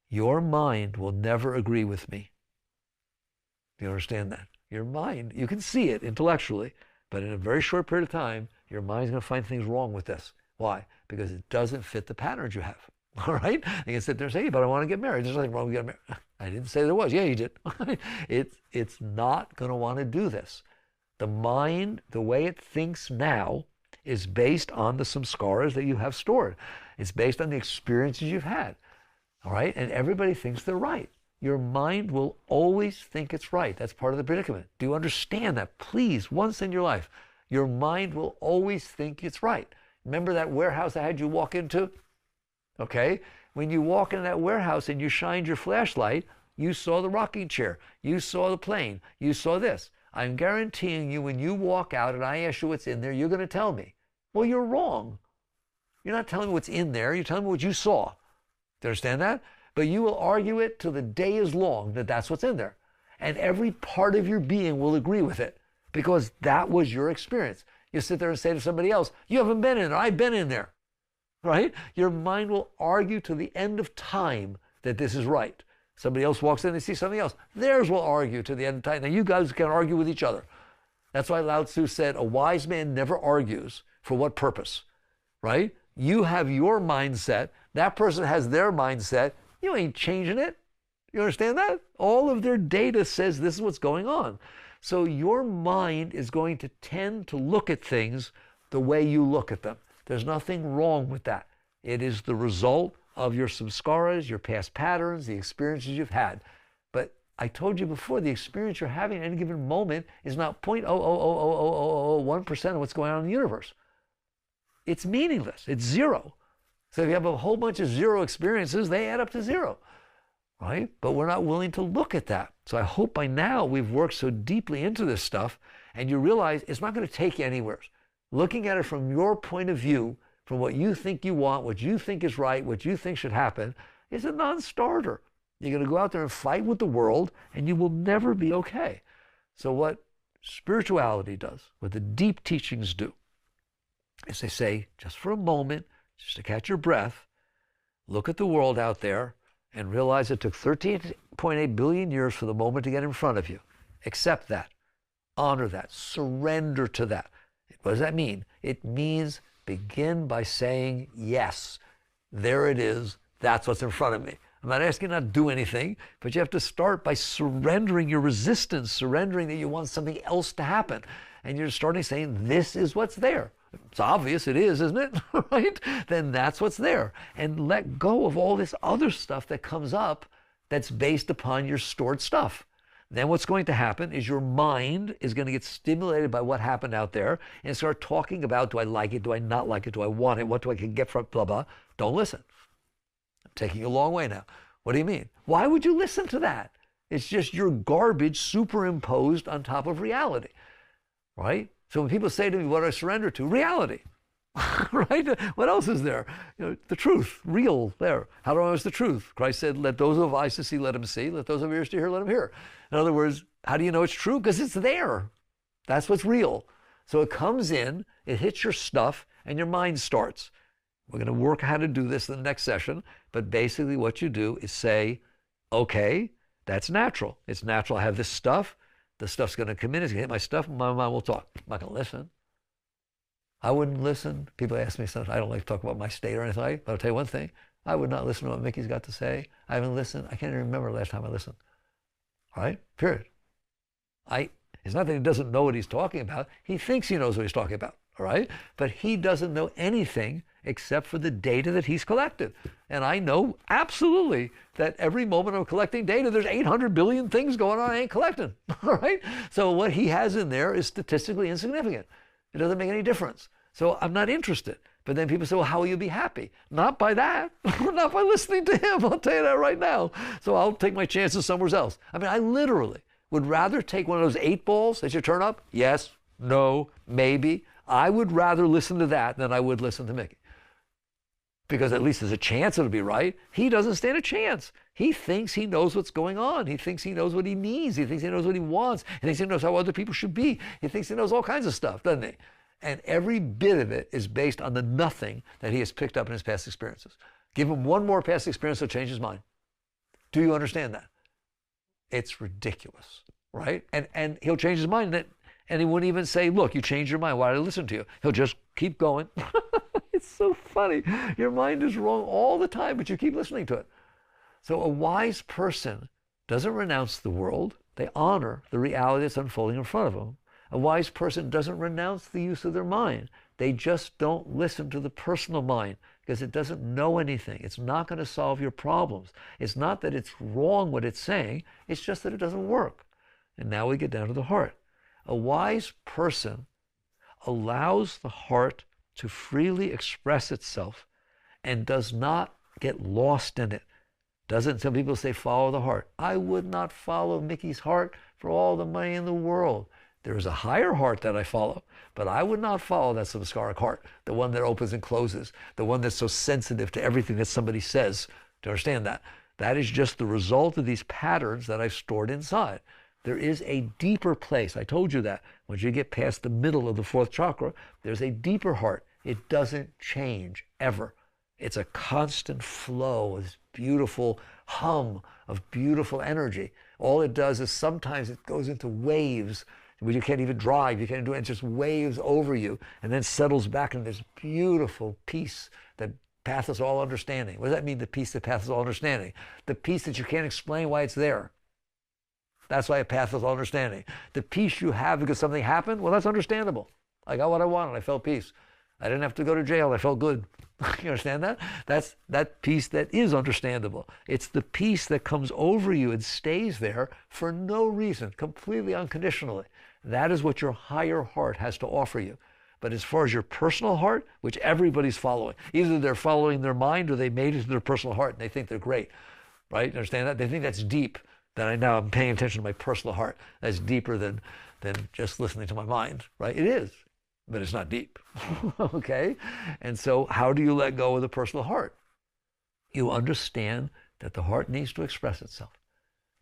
Your mind will never agree with me. Do you understand that? Your mind, you can see it intellectually, but in a very short period of time, your mind's going to find things wrong with this. Why? Because it doesn't fit the patterns you have. All right? You can sit there and say, hey, but I want to get married. There's nothing wrong with getting married. I didn't say there was. Yeah, you did. It's not going to want to do this. The mind, the way it thinks now, is based on the samskaras that you have stored. It's based on the experiences you've had. All right? And everybody thinks they're right. Your mind will always think it's right. That's part of the predicament. Do you understand that? Please, once in your life, your mind will always think it's right. Remember that warehouse I had you walk into? Okay? When you walk into that warehouse and you shined your flashlight, you saw the rocking chair. You saw the plane. You saw this. I'm guaranteeing you when you walk out and I ask you what's in there, you're going to tell me. Well, you're wrong. You're not telling me what's in there. You're telling me what you saw. Do you understand that? But you will argue it till the day is long that that's what's in there. And every part of your being will agree with it because that was your experience. You sit there and say to somebody else, you haven't been in there. I've been in there. Right? Your mind will argue to the end of time that this is right. Somebody else walks in and sees something else. Theirs will argue to the end of time. Now you guys can argue with each other. That's why Lao Tzu said, a wise man never argues. For what purpose? Right? You have your mindset. That person has their mindset. You ain't changing it. You understand that? All of their data says this is what's going on. So your mind is going to tend to look at things the way you look at them. There's nothing wrong with that. It is the result of your samskaras, your past patterns, the experiences you've had. But I told you before, the experience you're having at any given moment is not 0.0000001% of what's going on in the universe. It's meaningless. It's zero. So if you have a whole bunch of zero experiences, they add up to zero, right? But we're not willing to look at that. So I hope by now we've worked so deeply into this stuff and you realize it's not going to take you anywhere. Looking at it from your point of view, from what you think you want, what you think is right, what you think should happen, is a non-starter. You're going to go out there and fight with the world and you will never be okay. So what spirituality does, what the deep teachings do, is they say, just for a moment, just to catch your breath, look at the world out there and realize it took 13.8 billion years for the moment to get in front of you. Accept that. Honor that. Surrender to that. What does that mean? It means begin by saying, yes, there it is. That's what's in front of me. I'm not asking you not to do anything, but you have to start by surrendering your resistance, surrendering that you want something else to happen. And you're starting saying, this is what's there. It's obvious it is, isn't it? Right? Then that's what's there. And let go of all this other stuff that comes up that's based upon your stored stuff. Then what's going to happen is your mind is going to get stimulated by what happened out there and start talking about, do I like it? Do I not like it? Do I want it? What do I get from it? Blah, blah. Don't listen. I'm taking you a long way now. What do you mean? Why would you listen to that? It's just your garbage superimposed on top of reality, right? So when people say to me, what do I surrender to? Reality, right? What else is there? The truth, real there. How do I know it's the truth? Christ said, let those who have eyes to see, let them see. Let those who have ears to hear, let them hear. In other words, how do you know it's true? Because it's there. That's what's real. So it comes in, it hits your stuff, and your mind starts. We're going to work how to do this in the next session. But basically what you do is say, okay, that's natural. It's natural. I have this stuff. The stuff's going to come in, it's going to hit my stuff, and my mind will talk. I'm not going to listen. I wouldn't listen. People ask me sometimes, I don't like to talk about my state or anything like that, but I'll tell you one thing. I would not listen to what Mickey's got to say. I haven't listened. I can't even remember the last time I listened. All right? Period. It's not that he doesn't know what he's talking about. He thinks he knows what he's talking about. All right? But he doesn't know anything except for the data that he's collected. And I know absolutely that every moment I'm collecting data, there's 800 billion things going on I ain't collecting. All right? So what he has in there is statistically insignificant. It doesn't make any difference. So I'm not interested. But then people say, well, how will you be happy? Not by that. Not by listening to him. I'll tell you that right now. So I'll take my chances somewhere else. I mean, I literally would rather take one of those 8 balls that you turn up. Yes, no, maybe. I would rather listen to that than I would listen to Mickey. Because at least there's a chance it'll be right. He doesn't stand a chance. He thinks he knows what's going on. He thinks he knows what he needs. He thinks he knows what he wants. He thinks he knows how other people should be. He thinks he knows all kinds of stuff, doesn't he? And every bit of it is based on the nothing that he has picked up in his past experiences. Give him one more past experience, he'll change his mind. Do you understand that? It's ridiculous, right? And he'll change his mind, and he wouldn't even say, look, you changed your mind. Why did I listen to you? He'll just keep going. It's so funny. Your mind is wrong all the time, but you keep listening to it. So a wise person doesn't renounce the world. They honor the reality that's unfolding in front of them. A wise person doesn't renounce the use of their mind. They just don't listen to the personal mind because it doesn't know anything. It's not going to solve your problems. It's not that it's wrong what it's saying. It's just that it doesn't work. And now we get down to the heart. A wise person allows the heart to freely express itself and does not get lost in it. Some people say follow the heart. I would not follow Mickey's heart for all the money in the world. There is a higher heart that I follow, but I would not follow that samskaric heart, the one that opens and closes, the one that's so sensitive to everything that somebody says. Do you understand that? That is just the result of these patterns that I've stored inside. There is a deeper place. I told you that. Once you get past the middle of the fourth chakra, there's a deeper heart. It doesn't change ever. It's a constant flow, this beautiful hum of beautiful energy. All it does is sometimes it goes into waves where you can't even drive, you can't do it, it just waves over you and then settles back into this beautiful peace that passes all understanding. What does that mean, the peace that passes all understanding? The peace that you can't explain why it's there. That's why it passes all understanding. The peace you have because something happened, well, that's understandable. I got what I wanted, I felt peace. I didn't have to go to jail, I felt good. You understand that? That's that peace that is understandable. It's the peace that comes over you and stays there for no reason, completely unconditionally. That is what your higher heart has to offer you. But as far as your personal heart, which everybody's following, either they're following their mind or they made it to their personal heart and they think they're great, right? You understand that? They think that's deep. That I'm paying attention to my personal heart. That's deeper than just listening to my mind, right? It is, but it's not deep, okay? And so how do you let go of the personal heart? You understand that the heart needs to express itself.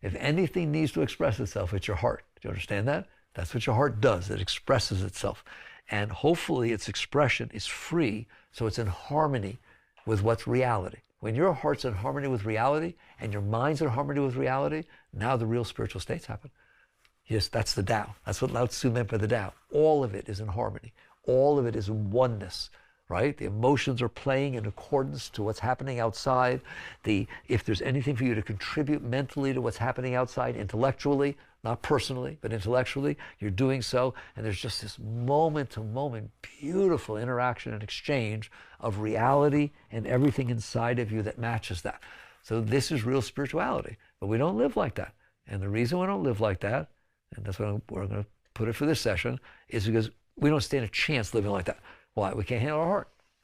If anything needs to express itself, it's your heart. Do you understand that? That's what your heart does. It expresses itself. And hopefully its expression is free, so it's in harmony with what's reality. When your heart's in harmony with reality and your mind's in harmony with reality, now the real spiritual states happen. Yes, that's the Tao. That's what Lao Tzu meant by the Tao. All of it is in harmony. All of it is in oneness, right? The emotions are playing in accordance to what's happening outside. If there's anything for you to contribute mentally to what's happening outside, intellectually, not personally, but intellectually, you're doing so. And there's just this moment-to-moment beautiful interaction and exchange of reality and everything inside of you that matches that. So this is real spirituality. But we don't live like that. And the reason we don't live like that, and that's what we're going to put it for this session, is because we don't stand a chance living like that. Why? We can't handle our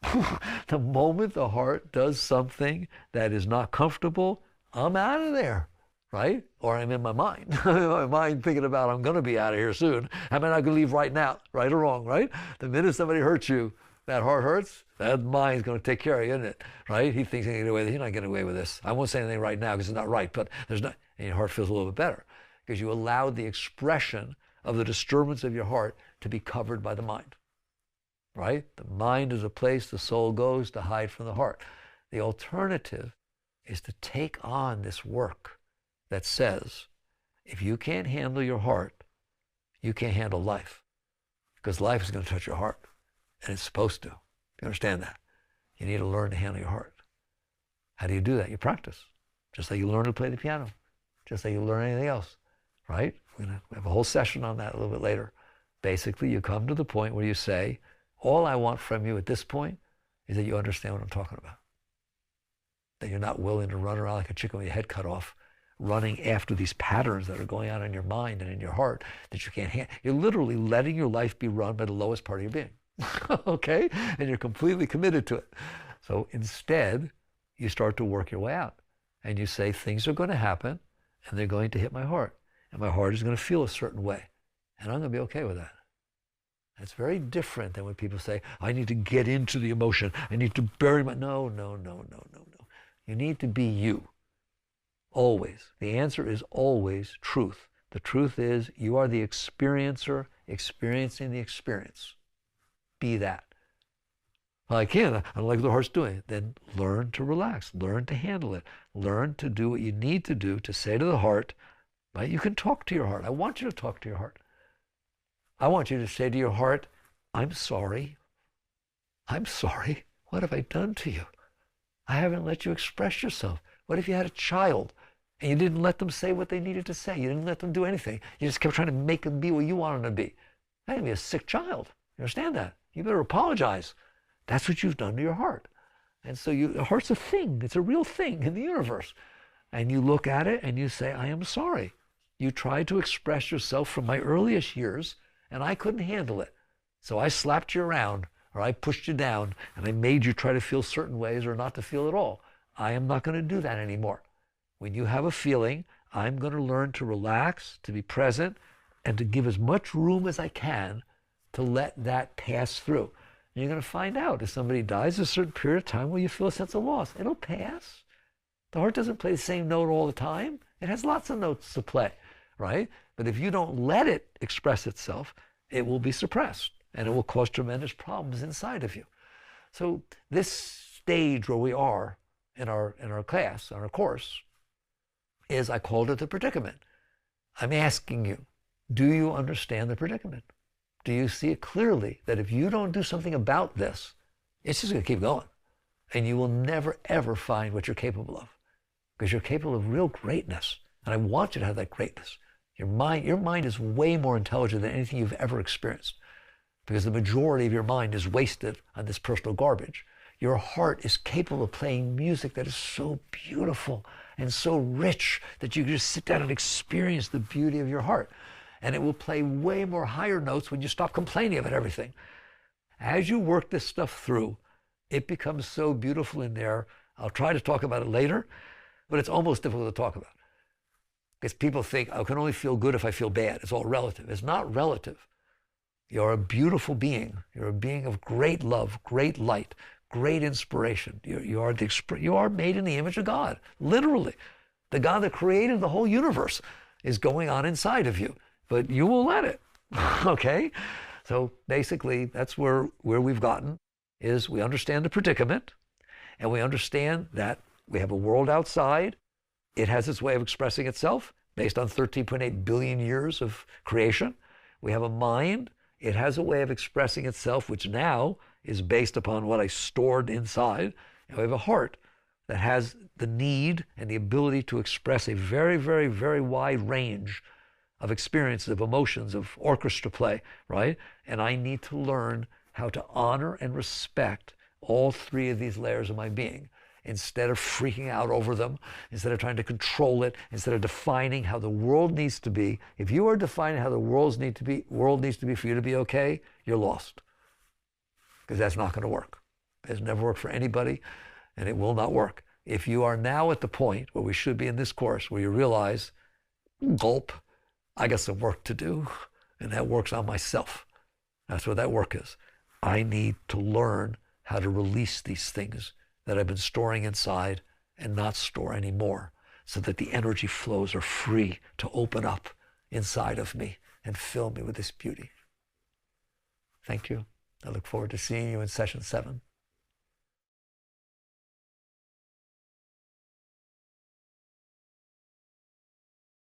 heart. The moment the heart does something that is not comfortable, I'm out of there, right? Or I'm in my mind. My mind thinking about I'm going to be out of here soon. Am I not going to leave right now? Right or wrong, right? The minute somebody hurts you, that heart hurts, that mind's going to take care of you, isn't it? Right? He thinks he can get away with it. He's not getting away with this. I won't say anything right now because it's not right, but there's not, and your heart feels a little bit better because you allowed the expression of the disturbance of your heart to be covered by the mind. Right? The mind is a place the soul goes to hide from the heart. The alternative is to take on this work that says, if you can't handle your heart, you can't handle life. Because life is going to touch your heart. And it's supposed to. You understand that? You need to learn to handle your heart. How do you do that? You practice. Just like you learn to play the piano. Just like you learn anything else. Right? We're going to have a whole session on that a little bit later. Basically, you come to the point where you say, all I want from you at this point is that you understand what I'm talking about. That you're not willing to run around like a chicken with your head cut off, running after these patterns that are going on in your mind and in your heart that you can't handle. You're literally letting your life be run by the lowest part of your being. Okay? And you're completely committed to it. So instead, you start to work your way out. And you say, things are going to happen, and they're going to hit my heart. And my heart is going to feel a certain way. And I'm going to be okay with that. It's very different than when people say, I need to get into the emotion. I need to bury my... No, no, no, no, no, no. You need to be you. Always. The answer is always truth. The truth is you are the experiencer experiencing the experience. Be that. Well, I can't. I don't like what the heart's doing. Then learn to relax. Learn to handle it. Learn to do what you need to do to say to the heart, right? You can talk to your heart. I want you to talk to your heart. I want you to say to your heart, I'm sorry. I'm sorry. What have I done to you? I haven't let you express yourself. What if you had a child and you didn't let them say what they needed to say? You didn't let them do anything. You just kept trying to make them be what you wanted them to be. That would be a sick child. You understand that? You better apologize. That's what you've done to your heart. And so the heart's a thing. It's a real thing in the universe. And you look at it and you say, I am sorry. You tried to express yourself from my earliest years and I couldn't handle it. So I slapped you around, or I pushed you down, and I made you try to feel certain ways or not to feel at all. I am not going to do that anymore. When you have a feeling, I'm going to learn to relax, to be present, and to give as much room as I can to let that pass through. And you're going to find out if somebody dies a certain period of time where you feel a sense of loss. It'll pass. The heart doesn't play the same note all the time. It has lots of notes to play, right? But if you don't let it express itself, it will be suppressed and it will cause tremendous problems inside of you. So this stage where we are in our class, in our course, is, I called it the predicament. I'm asking you, do you understand the predicament? Do you see it clearly that if you don't do something about this, it's just going to keep going and you will never ever find what you're capable of, because you're capable of real greatness. And I want you to have that greatness. Your mind is way more intelligent than anything you've ever experienced, because the majority of your mind is wasted on this personal garbage. Your heart is capable of playing music that is so beautiful and so rich that you can just sit down and experience the beauty of your heart. And it will play way more higher notes when you stop complaining about everything. As you work this stuff through, it becomes so beautiful in there. I'll try to talk about it later, but it's almost difficult to talk about. Because people think, I can only feel good if I feel bad. It's all relative. It's not relative. You're a beautiful being. You're a being of great love, great light, great inspiration. You are made in the image of God, literally. The God that created the whole universe is going on inside of you, but you will let it, okay? So basically, that's where we've gotten, is we understand the predicament, and we understand that we have a world outside. It has its way of expressing itself based on 13.8 billion years of creation. We have a mind. It has a way of expressing itself, which now is based upon what I stored inside. And we have a heart that has the need and the ability to express a very, very, very wide range of experiences, of emotions, of orchestra play, right? And I need to learn how to honor and respect all three of these layers of my being, instead of freaking out over them, instead of trying to control it, instead of defining how the world needs to be. If you are defining how the world needs to be for you to be okay, you're lost. Because that's not going to work. It's never worked for anybody, and it will not work. If you are now at the point where we should be in this course, where you realize, gulp, I got some work to do, and that work's on myself. That's what that work is. I need to learn how to release these things that I've been storing inside and not store anymore, so that the energy flows are free to open up inside of me and fill me with this beauty. Thank you. I look forward to seeing you in session 7.